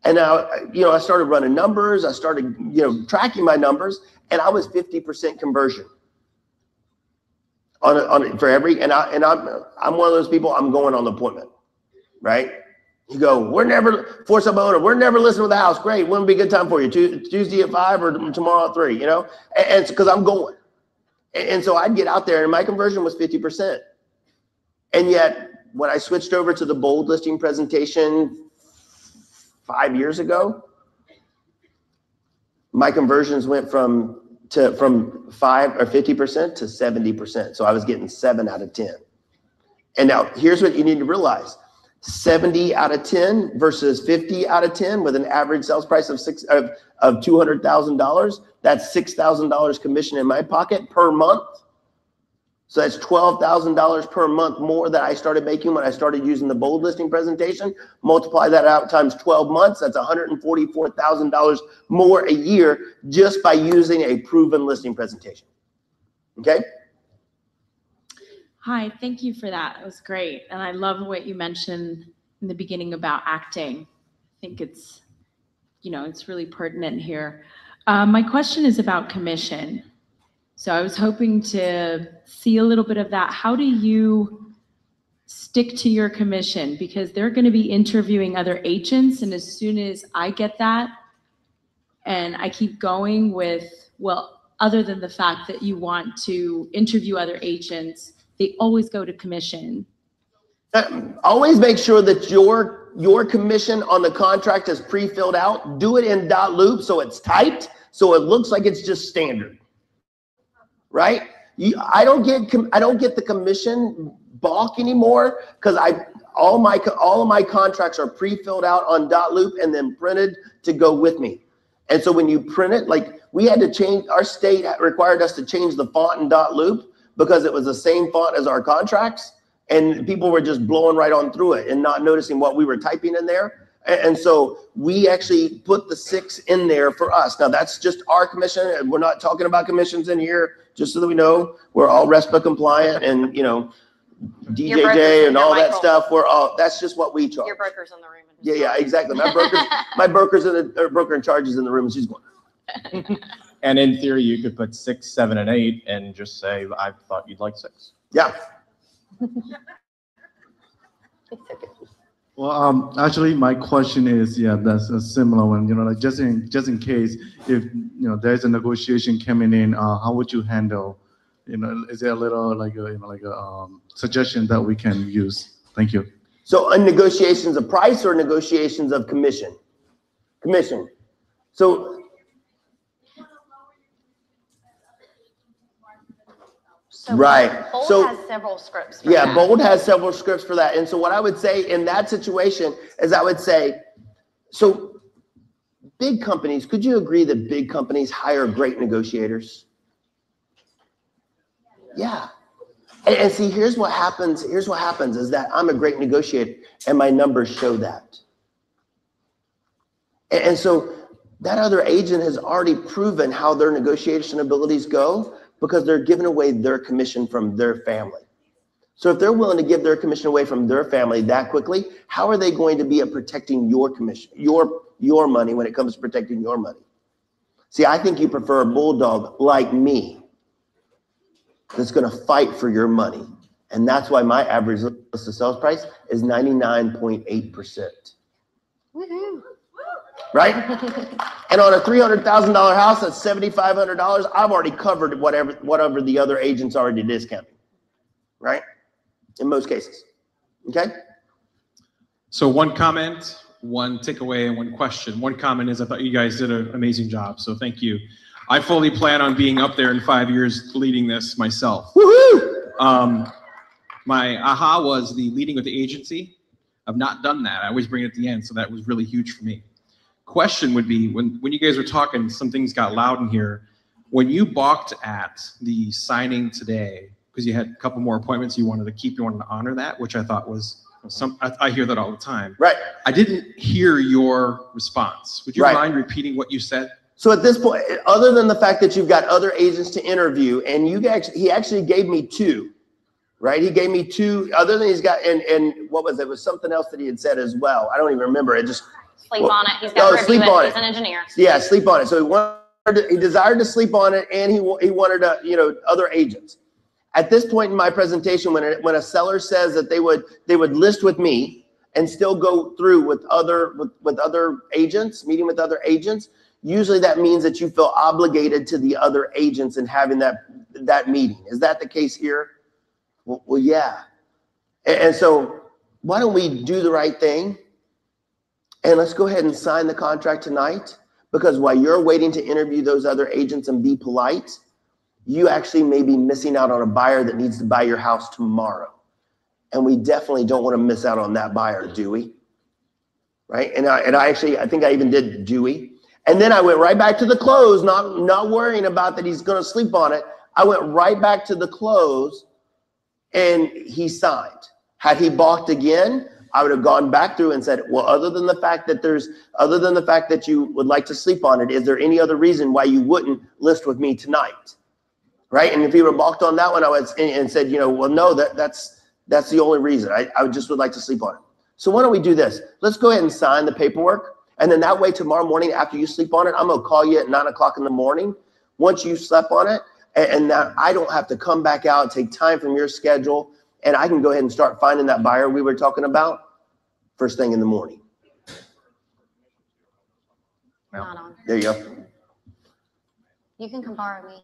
And now, I started running numbers. I started, tracking my numbers and I was 50% conversion on it for every, and I'm one of those people, I'm going on the appointment, right? You go, we're never, for some owner, we're never listening to the house. Great. When would be a good time for you? Tuesday at 5 or tomorrow at 3, and it's because I'm going. And so I'd get out there and my conversion was 50%. And yet when I switched over to the bold listing presentation 5 years ago, my conversions went from 5 or 50% to 70%. So I was getting 7 out of 10. And now here's what you need to realize. 70 out of 10 versus 50 out of 10 with an average sales price of $200,000. That's $6,000 commission in my pocket per month. So that's $12,000 per month more that I started making when I started using the bold listing presentation. Multiply that out times 12 months. That's $144,000 more a year just by using a proven listing presentation. Okay? Hi, thank you for that. It was great. And I love what you mentioned in the beginning about acting. I think it's, it's really pertinent here. My question is about commission. So I was hoping to see a little bit of that. How do you stick to your commission? Because they're going to be interviewing other agents. And as soon as I get that, and I keep going with, well, other than the fact that you want to interview other agents, they always go to commission. Always make sure that your commission on the contract is pre-filled out. Do it in dot loop so it's typed, so it looks like it's just standard. Right? I don't get the commission balk anymore because all of my contracts are pre-filled out on dot loop and then printed to go with me. And so when you print it, like we had to change, our state required us to change the font in dot loop because it was the same font as our contracts, and people were just blowing right on through it and not noticing what we were typing in there. And so we actually put the 6 in there for us. Now that's just our commission, and we're not talking about commissions in here, just so that we know we're all RESPA compliant and DJJ and all that stuff. That's just what we charge. Your broker's in the room. Yeah, exactly. My broker in charge is in the room and she's going. And in theory, you could put 6, 7, and 8 and just say, I thought you'd like 6. Yeah. Well, actually, my question is, yeah, that's a similar one. You know, like just in case if there's a negotiation coming in, how would you handle? You know, is there a little like a suggestion that we can use? Thank you. So, negotiations of price or negotiations of commission? Commission. So. Right. Bold So has several scripts. For yeah, that. Bold has several scripts for that. And so what I would say in that situation is I would say, so big companies, could you agree that big companies hire great negotiators? Yeah. And see, here's what happens is that I'm a great negotiator and my numbers show that. And so that other agent has already proven how their negotiation abilities go because they're giving away their commission from their family. So if they're willing to give their commission away from their family that quickly, how are they going to be at protecting your commission, your money when it comes to protecting your money? See, I think you prefer a bulldog like me that's going to fight for your money. And that's why my average list of sales price is 99.8%. Woohoo. Right? And on a $300,000 house that's $7,500, I've already covered whatever the other agents already discounting. Right? In most cases. Okay? So one comment, one takeaway, and one question. One comment is I thought you guys did an amazing job, so thank you. I fully plan on being up there in 5 years leading this myself. Woohoo! My aha was the leading with the agency. I've not done that. I always bring it at the end, so that was really huge for me. Question would be, when you guys were talking, some things got loud in here. When you balked at the signing today, because you had a couple more appointments you wanted to keep, you wanted to honor that, which I thought was I hear that all the time. Right. I didn't hear your response. Would you mind repeating what you said? So at this point, other than the fact that you've got other agents to interview, and he actually gave me two, right? He gave me two, other than he's got, and what was it? It was something else that he had said as well. I don't even remember. It just. Sleep on it. He's got to review it. He's an engineer. Yeah, sleep on it. So he desired to sleep on it, and he wanted other agents. At this point in my presentation, when a seller says that they would list with me and still go through with other agents, meeting with other agents, usually that means that you feel obligated to the other agents and having that meeting. Is that the case here? Well, yeah. And so why don't we do the right thing? And let's go ahead and sign the contract tonight, because while you're waiting to interview those other agents and be polite, you actually may be missing out on a buyer that needs to buy your house tomorrow. And we definitely don't want to miss out on that buyer, do we? Right? And I think I even did Dewey. And then I went right back to the close, not worrying about that he's going to sleep on it. I went right back to the close and he signed. Had he balked again, I would have gone back through and said, well, other than the fact that you would like to sleep on it, is there any other reason why you wouldn't list with me tonight? Right? And if he would have balked on that one, I would and said, well, no, that's the only reason. I would like to sleep on it. So why don't we do this? Let's go ahead and sign the paperwork. And then that way, tomorrow morning, after you sleep on it, I'm going to call you at 9 o'clock in the morning. Once you slept on it, and that I don't have to come back out and take time from your schedule. And I can go ahead and start finding that buyer we were talking about first thing in the morning. Not on. There you go. You can come borrow me.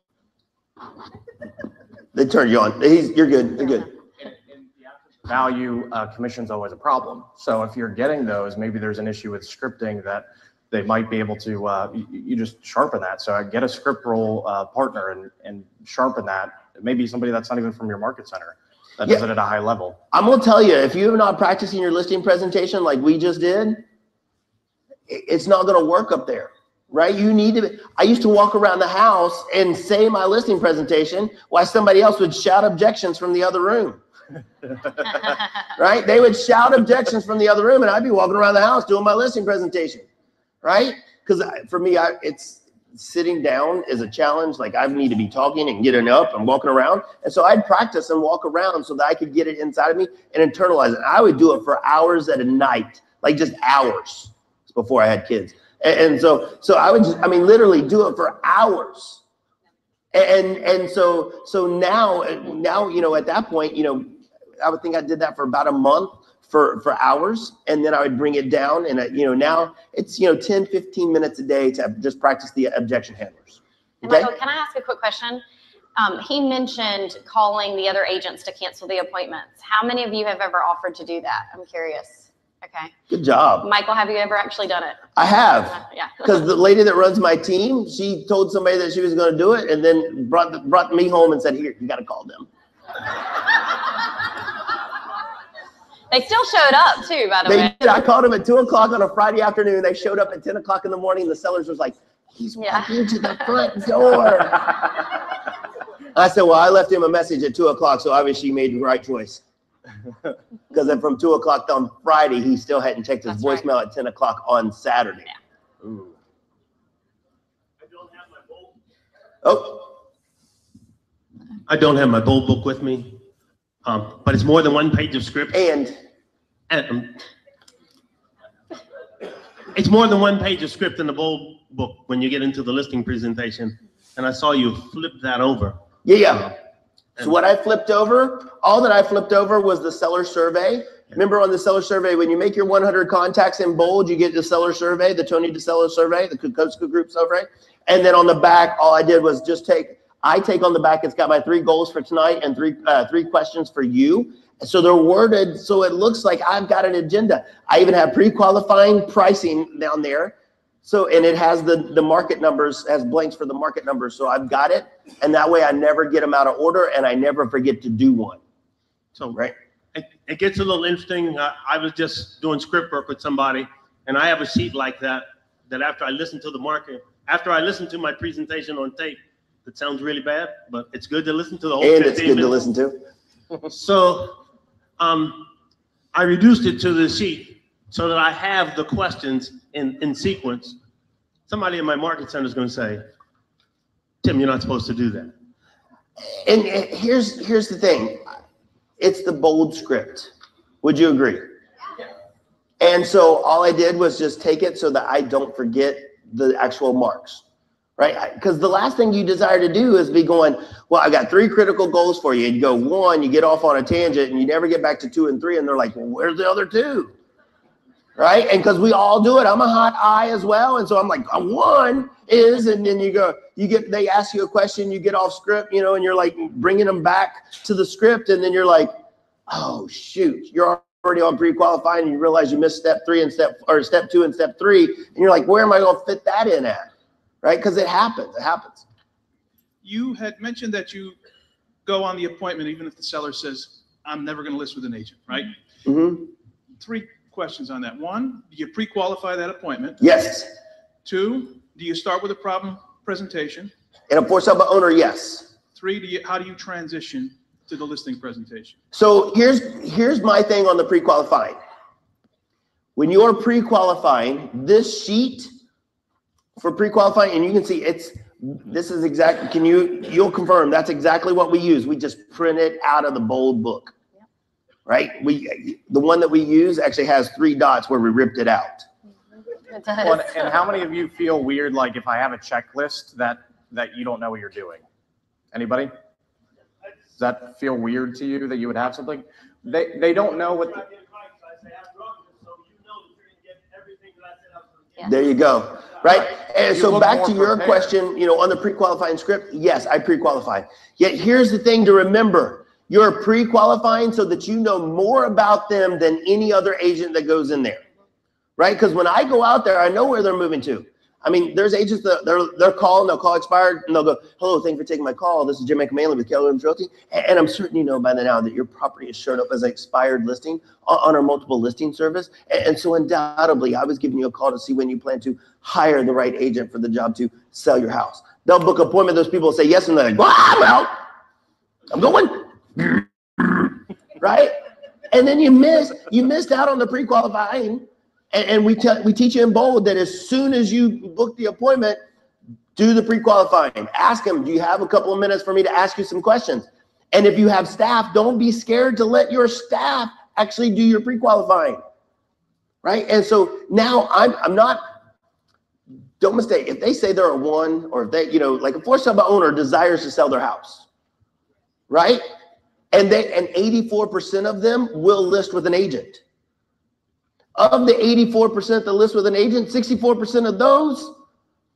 They turned you on. You're good. You're good. Value commission's always a problem. So if you're getting those, maybe there's an issue with scripting that they might be able to, you just sharpen that. So I get a script roll partner and sharpen that. Maybe somebody that's not even from your market center that does it at a high level. I'm going to tell you, if you're not practicing your listing presentation like we just did, it's not going to work up there, right? You need to, I used to walk around the house and say my listing presentation while somebody else would shout objections from the other room. Right? They would shout objections from the other room and I'd be walking around the house doing my listing presentation, right? Because for me, it's sitting down is a challenge. Like I need to be talking and getting up and walking around. And so I'd practice and walk around so that I could get it inside of me and internalize it. I would do it for hours at a night, like just hours before I had kids. And so I would just, literally do it for hours. And so now, at that point, I would think I did that for about a month for hours, and then I would bring it down, and now it's 10, 15 minutes a day to just practice the objection handlers. And Okay? Michael, can I ask a quick question? He mentioned calling the other agents to cancel the appointments. How many of you have ever offered to do that? I'm curious. Okay. Good job. Michael, have you ever actually done it? I have. Yeah. Because the lady that runs my team, she told somebody that she was going to do it, and then brought me home and said, "Here, you got to call them." They still showed up too, by the They way. did. I called them at 2:00 on a Friday afternoon. They showed up at 10:00 in the morning. The sellers was like, "He's walking to the front door." I said, "Well, I left him a message at 2:00, so obviously you made the right choice." Because then from 2:00 on Friday, he still hadn't checked his voicemail at 10:00 on Saturday. Yeah. Ooh. I don't have my bold book with me, but it's more than one page of script. And it's more than one page of script in the bold book when you get into the listing presentation. And I saw you flip that over. Yeah. So what I flipped over, all that I flipped over was the seller survey. Remember on the seller survey, when you make your 100 contacts in bold, you get the seller survey, the Tony DeSello survey, the Kukoska Group survey. And then on the back, all I did was just take on the back, it's got my 3 goals for tonight and three questions for you. So they're worded so it looks like I've got an agenda. I even have pre-qualifying pricing down there. So, and it has the market numbers, has blanks for the market numbers. So I've got it. And that way I never get them out of order and I never forget to do one. So right. It gets a little interesting. I was just doing script work with somebody, and I have a sheet like that after I listen to the market, after I listen to my presentation on tape, that sounds really bad, but it's good to listen to the whole 15 And it's good minutes. to listen to. So I reduced it to the sheet so that I have the questions in sequence. Somebody in my market center is going to say, "Tim, you're not supposed to do that." And here's the thing. It's the bold script. Would you agree? And so all I did was just take it so that I don't forget the actual marks, right? Because the last thing you desire to do is be going, well, I got 3 critical goals for you. And you go 1, you get off on a tangent and you never get back to 2 and 3. And they're like, well, where's the other 2? Right? And because we all do it, I'm a hot eye as well. And so I'm like, 1 is, and then they ask you a question, you get off script, and you're like bringing them back to the script. And then you're like, oh, shoot, you're already on pre-qualifying and you realize you missed step 2 and step 3. And you're like, where am I going to fit that in at? Right? Because it happens. It happens. You had mentioned that you go on the appointment even if the seller says, I'm never going to list with an agent, right? Mm-hmm. 3 questions on that. 1, do you pre-qualify that appointment? Yes. 2, do you start with a problem presentation? And a for-sale by owner, yes. 3, how do you transition to the listing presentation? So here's my thing on the pre-qualifying. When you're pre-qualifying, this sheet for pre-qualifying, and you can see this is exactly, you'll confirm that's exactly what we use. We just print it out of the bold book. Right? The one that we use actually has 3 dots where we ripped it out. It does. Well, and how many of you feel weird, like if I have a checklist that you don't know what you're doing? Anybody? Does that feel weird to you that you would have something? They don't know what. There you go. Right? And You so look back more to your prepared. question, on the pre-qualifying script, yes, I pre-qualify. Yet here's the thing to remember. You're pre-qualifying so that you know more about them than any other agent that goes in there, right? Because when I go out there, I know where they're moving to. I mean, there's agents that they'll call expired, and they'll go, hello, thank you for taking my call. This is Jim Manley with Keller Williams Realty. And I'm certain you know by now that your property is showed up as an expired listing on our multiple listing service. And so undoubtedly, I was giving you a call to see when you plan to hire the right agent for the job to sell your house. They'll book an appointment. Those people will say yes, and they're like, well, I'm out. I'm going. Right? And then you missed out on the pre-qualifying. And we teach you in bold that as soon as you book the appointment, do the pre-qualifying. Ask them, do you have a couple of minutes for me to ask you some questions? And if you have staff, don't be scared to let your staff actually do your pre-qualifying. Right? And so now I'm not, don't mistake, if they say they're a 1, or if they, like a for-sale by owner desires to sell their house, right? And 84% of them will list with an agent. Of the 84% that list with an agent, 64% of those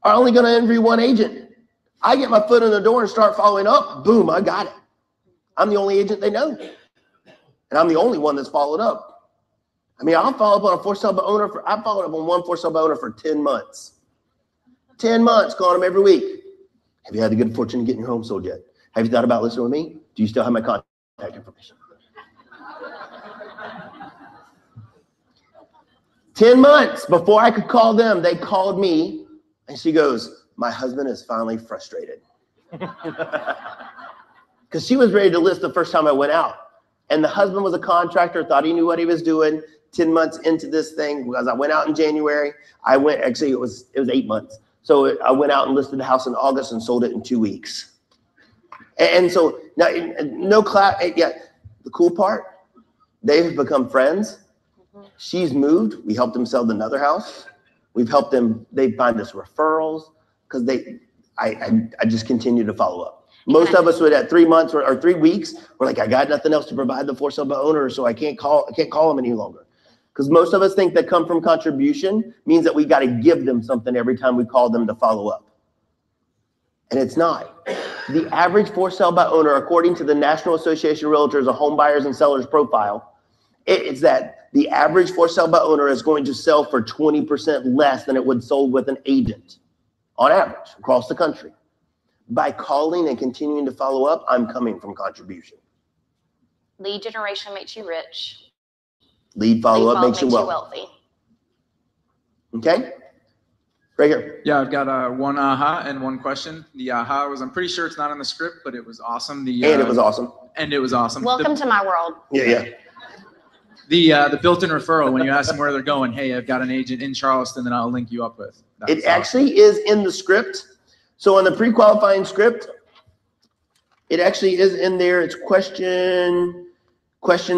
are only going to interview one agent. I get my foot in the door and start following up. Boom, I got it. I'm the only agent they know. And I'm the only one that's followed up. I mean, I'll follow up on a for sale by owner. I followed up on one for sale by owner for 10 months. 10 months, calling them every week. Have you had the good fortune of getting your home sold yet? Have you thought about listening with me? Do you still have my contact information? 10 months before I could call them, they called me, and she goes, my husband is finally frustrated. Because she was ready to list the first time I went out. And the husband was a contractor, thought he knew what he was doing. 10 months into this thing, because I went out in January, actually it was 8 months. So I went out and listed the house in August and sold it in 2 weeks. And so now, no class, yeah, the cool part, they've become friends. She's moved. We helped them sell another house. We've helped them, they find us referrals, because I just continue to follow up. Most of us would at 3 months or 3 weeks, we're like, I got nothing else to provide the for sale by owner, so I can't call them any longer. Because most of us think that come from contribution means that we got to give them something every time we call them to follow up. And it's not. The average for sale by owner, according to the National Association of Realtors, a home buyers and sellers profile, it's that the average for sale by owner is going to sell for 20% less than it would sold with an agent on average across the country. By calling and continuing to follow up, I'm coming from contribution. Lead generation makes you rich. Lead follow-up makes you wealthy. Okay? Right here. Yeah, I've got one aha and one question. The aha was, I'm pretty sure it's not in the script, but it was awesome. And it was awesome. And it was awesome. Welcome to my world. Yeah. The built-in referral, when you ask them where they're going, hey, I've got an agent in Charleston that I'll link you up with. It actually is in the script. So on the pre-qualifying script, it actually is in there. It's question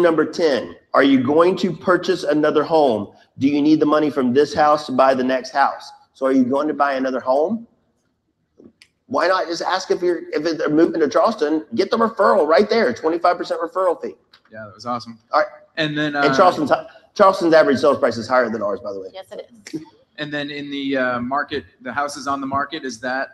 number 10. Are you going to purchase another home? Do you need the money from this house to buy the next house? So are you going to buy another home? Why not just ask if they're moving to Charleston, get the referral right there, 25% referral fee. Yeah, that was awesome. All right. And then and Charleston's average sales price is higher than ours, by the way. Yes, it is. And then in the market, the houses on the market, is that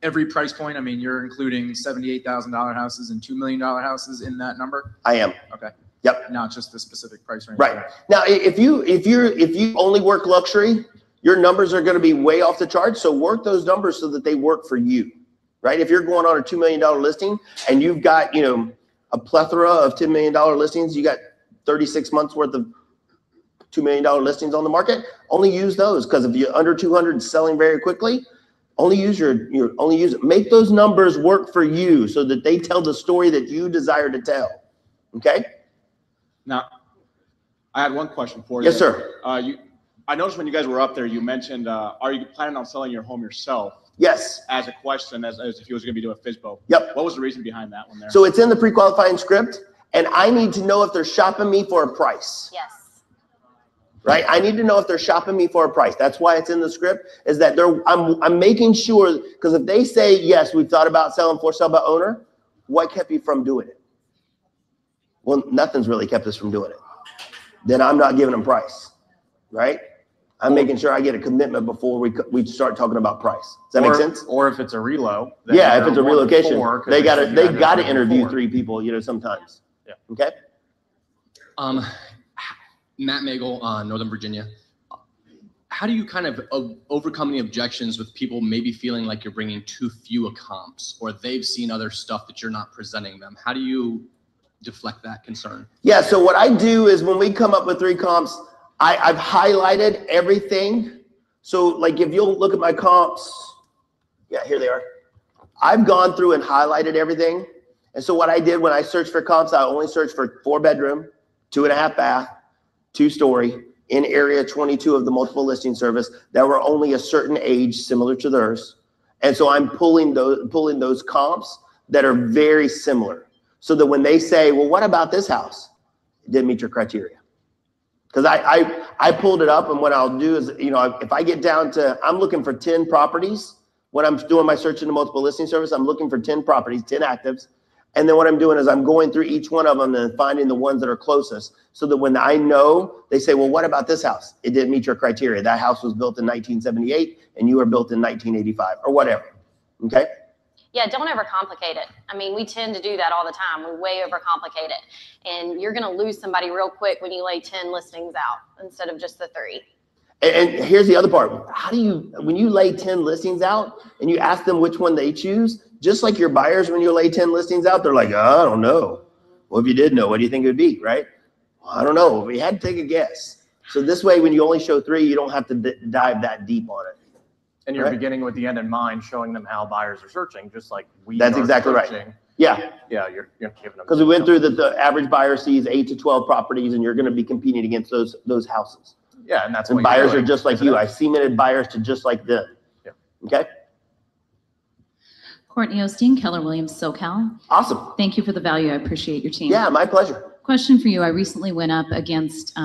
every price point? I mean, you're including $78,000 houses and $2 million houses in that number? I am. Okay. Yep. Not just the specific price range. Right. Now, if you only work luxury, your numbers are going to be way off the charts. So work those numbers so that they work for you, right? If you're going on a $2 million listing and you've got, a plethora of $10 million listings, you got 36 months worth of $2 million listings on the market, only use those. Because if you're under 200 selling very quickly, only use it. Make those numbers work for you so that they tell the story that you desire to tell. Okay? Now, I had one question for you. Yes, sir. I noticed when you guys were up there, you mentioned, are you planning on selling your home yourself? Yes. As a question, as if you was going to be doing a FSBO. Yep. What was the reason behind that one there? So it's in the pre-qualifying script, and I need to know if they're shopping me for a price. Yes. Right? I need to know if they're shopping me for a price. That's why it's in the script, is that I'm making sure, because if they say, yes, we've thought about selling for sale by owner, what kept you from doing it? Well, nothing's really kept us from doing it. Then I'm not giving them price, right? I'm making sure I get a commitment before we start talking about price. Does that make sense? Or if it's a relo. Yeah, if it's a relocation, they got to interview before. 3 people, sometimes. Yeah. Okay. Matt Magel, Northern Virginia. How do you kind of overcome the objections with people maybe feeling like you're bringing too few comps, or they've seen other stuff that you're not presenting them? How do you deflect that concern? Yeah, so what I do is when we come up with 3 comps, I've highlighted everything. So like if you'll look at my comps, yeah, here they are. I've gone through and highlighted everything. And so what I did when I searched for comps, I only searched for 4-bedroom, 2.5 bath, 2-story in area 22 of the multiple listing service that were only a certain age similar to theirs. And so I'm pulling those comps that are very similar so that when they say, well, what about this house? It didn't meet your criteria. Because I pulled it up, and what I'll do is, if I get down to, I'm looking for 10 properties. When I'm doing my search in the multiple listing service, I'm looking for 10 properties, 10 actives. And then what I'm doing is I'm going through each one of them and finding the ones that are closest, so that when I know, they say, well, what about this house? It didn't meet your criteria. That house was built in 1978 and you were built in 1985 or whatever. Okay. Yeah, don't overcomplicate it. I mean, we tend to do that all the time. We way overcomplicate it. And you're going to lose somebody real quick when you lay 10 listings out instead of just the 3. And here's the other part. How do you, when you lay 10 listings out and you ask them which one they choose, just like your buyers, when you lay 10 listings out, they're like, oh, I don't know. Well, if you did know, what do you think it would be, right? Well, I don't know. We had to take a guess. So this way, when you only show 3, you don't have to dive that deep on it. And you're Right. beginning with the end in mind, showing them how buyers are searching, just like we That's are exactly right. searching. Yeah. Yeah, you're giving them. Because we went through that the average buyer sees 8 to 12 properties, and you're going to be competing against those houses. Yeah, and that's And what you're buyers are doing, just like isn't you. it? I cemented buyers to just like them. Yeah. Okay. Courtney Osteen, Keller Williams, SoCal. Awesome. Thank you for the value. I appreciate your team. Yeah, my pleasure. Question for you. I recently went up against,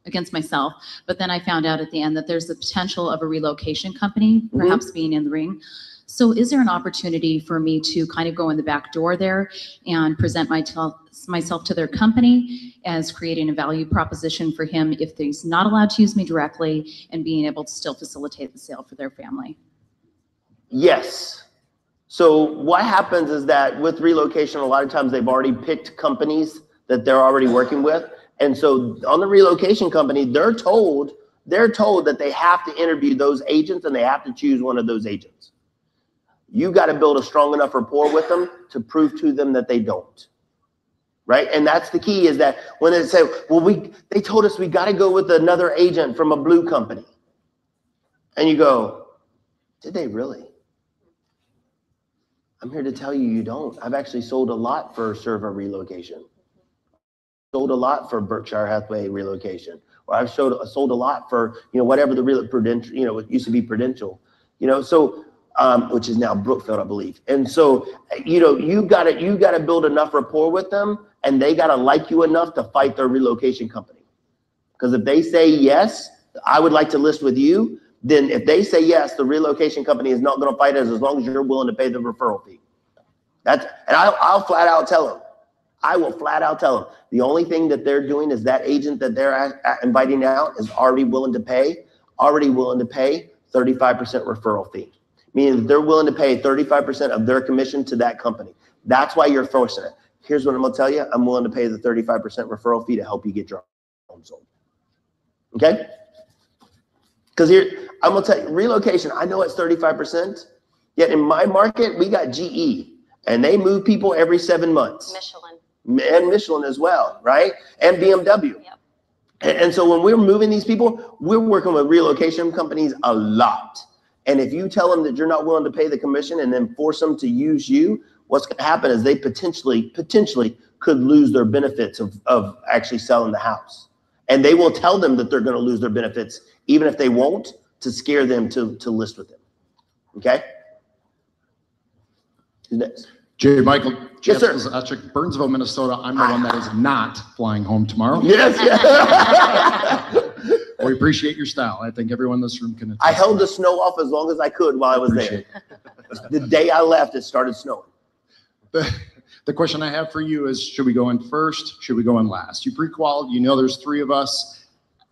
against myself, but then I found out at the end that there's the potential of a relocation company perhaps being in the ring. So is there an opportunity for me to kind of go in the back door there and present myself to their company as creating a value proposition for him if he's not allowed to use me directly, and being able to still facilitate the sale for their family? Yes. So what happens is that with relocation, a lot of times they've already picked companies that they're already working with. And so on the relocation company, they're told that they have to interview those agents and they have to choose one of those agents. You got to build a strong enough rapport with them to prove to them that they don't. Right? And that's the key, is that when they say, well, they told us we got to go with another agent from a blue company. And you go, did they really? I'm here to tell you, you don't. I've actually sold a lot for Serva relocation. Sold a lot for Berkshire Hathaway relocation. Or I've sold a lot for, whatever the real Prudential, it used to be Prudential, so, which is now Brookfield, I believe. And so, you gotta build enough rapport with them, and they gotta like you enough to fight their relocation company. Because if they say, yes, I would like to list with you, then if they say yes, the relocation company is not gonna fight us as long as you're willing to pay the referral fee. And I'll flat out tell them. I will flat out tell them. The only thing that they're doing is that agent that they're inviting out is already willing to pay 35% referral fee. Meaning they're willing to pay 35% of their commission to that company. That's why you're forcing it. Here's what I'm gonna tell you. I'm willing to pay the 35% referral fee to help you get your home sold. Okay? Because here, I'm gonna tell you, relocation, I know it's 35%, yet in my market, we got GE, and they move people every 7 months. And Michelin as well, right? And BMW. Yep. And so when we're moving these people, we're working with relocation companies a lot. And if you tell them that you're not willing to pay the commission and then force them to use you, what's going to happen is they potentially could lose their benefits of actually selling the house. And they will tell them that they're going to lose their benefits, even if they won't, to scare them to list with them. Okay? Who's next? Jay Michael. Yes, sir. Burnsville, Minnesota. I'm the one that is not flying home tomorrow. Yes. We appreciate your style. I think everyone in this room can attest. I held the snow off as long as I could while I was there. The day I left, it started snowing. The question I have for you is, should we go in first? Should we go in last? You pre-qualified, there's 3 of us.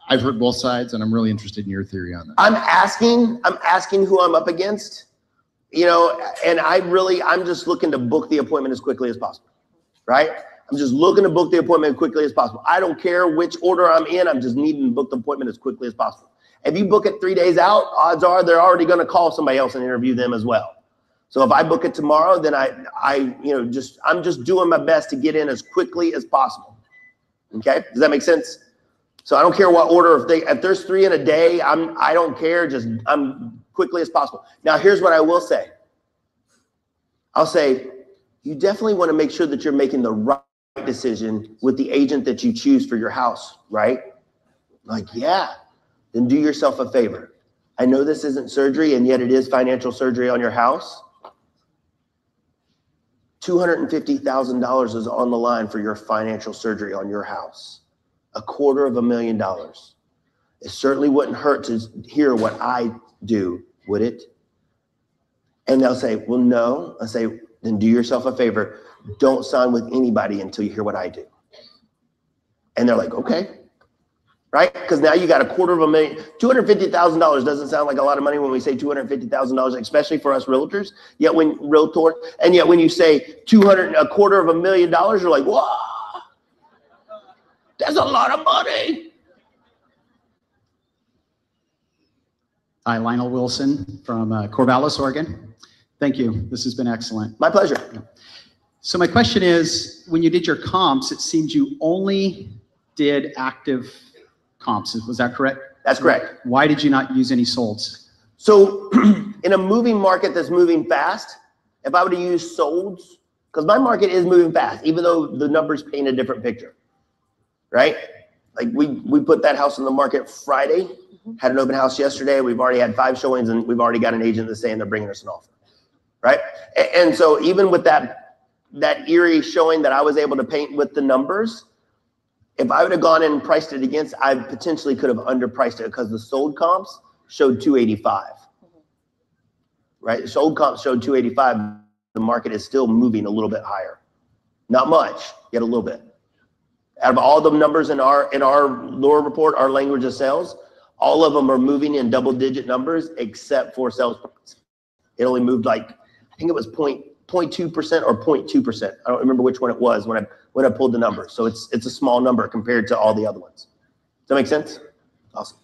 I've heard both sides, and I'm really interested in your theory on that. I'm asking who I'm up against, and I'm just looking to book the appointment as quickly as possible, right? I'm just looking to book the appointment as quickly as possible. I don't care which order I'm in. I'm just needing to book the appointment as quickly as possible. If you book it 3 days out, odds are they're already going to call somebody else and interview them as well. So if I book it tomorrow, then I'm just doing my best to get in as quickly as possible. Okay, does that make sense? So I don't care what order. If there's 3 in a day, I don't care. I'm quickly as possible. Now here's what I will say. I'll say you definitely want to make sure that you're making the right decision with the agent that you choose for your house, right? Like, yeah, then do yourself a favor. I know this isn't surgery, and yet it is financial surgery on your house. $250,000 is on the line for your financial surgery on your house. $250,000. It certainly wouldn't hurt to hear what I do, would it? And they'll say, well, no. I say, then do yourself a favor. Don't sign with anybody until you hear what I do. And they're like, okay. Right? Because now you got $250,000. $250,000 doesn't sound like a lot of money when we say $250,000, especially for us realtors. Yet when you say $250,000, you're like, whoa, that's a lot of money. Hi, Lionel Wilson from Corvallis, Oregon. Thank you. This has been excellent. My pleasure. So my question is, when you did your comps, it seems you only did active comps. Was that correct? That's correct. Why did you not use any solds? So in a moving market that's moving fast, if I were to use solds, because my market is moving fast, even though the numbers paint a different picture, right? Like we put that house on the market Friday, had an open house yesterday. We've already had 5 showings and we've already got an agent that's saying they're bringing us an offer, right? And so even with that eerie showing that I was able to paint with the numbers, if I would have gone in and priced it against, I potentially could have underpriced it because the sold comps showed 285, right? Sold comps showed 285. The market is still moving a little bit higher. Not much, yet a little bit. Out of all the numbers in our lower report, our language of sales, all of them are moving in double-digit numbers except for sales price. It only moved like, I think it was 0.2% or 0.2%. I don't remember which one it was when I pulled the number. So it's a small number compared to all the other ones. Does that make sense? Awesome.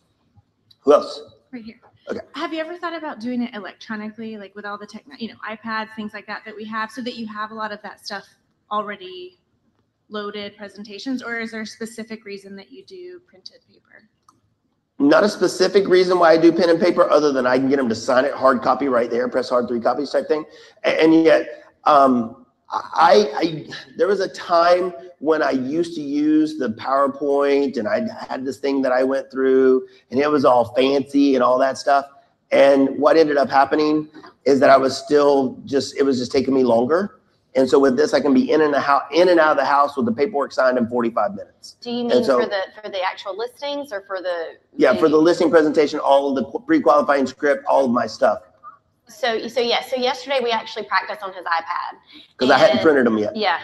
Who else? Right here. Okay. Have you ever thought about doing it electronically, like with all the iPads, things like that we have, so that you have a lot of that stuff already loaded presentations, or is there a specific reason that you do printed paper? Not a specific reason why I do pen and paper other than I can get them to sign it, hard copy right there, press hard 3 copies type thing. And yet, there was a time when I used to use the PowerPoint and I had this thing that I went through and it was all fancy and all that stuff. And what ended up happening is that I was still it was just taking me longer. And so with this, I can be in and out of the house with the paperwork signed in 45 minutes. Do you mean for the actual listings or for the? Yeah, for the listing presentation, all of the pre-qualifying script, all of my stuff. So yesterday we actually practiced on his iPad. Because I hadn't printed them yet. Yeah,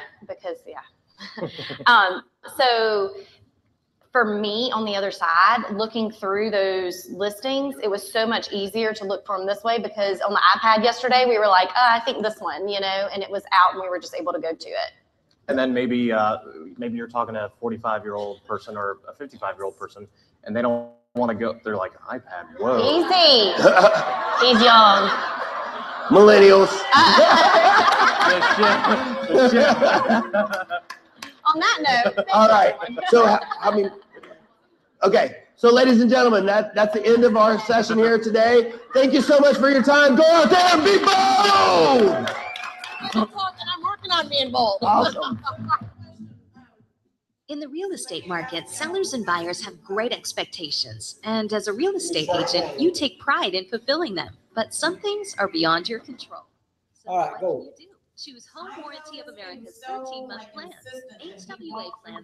so for me on the other side, looking through those listings, it was so much easier to look for them this way because on the iPad yesterday, we were like, oh, I think this one, and it was out and we were just able to go to it. And then maybe you're talking to a 45-year-old person or a 55-year-old person and they don't want to go, they're like, iPad, whoa. Easy. He's young. Millennials. On that note. All right. So, okay. So, ladies and gentlemen, that's the end of our session here today. Thank you so much for your time. Go out there and be bold. I'm working on being bold. Awesome. In the real estate market, sellers and buyers have great expectations. And as a real estate agent, you take pride in fulfilling them. But some things are beyond your control. So all right, what go. can you do? Choose Home Warranty of America's 13-month plans. HWA plans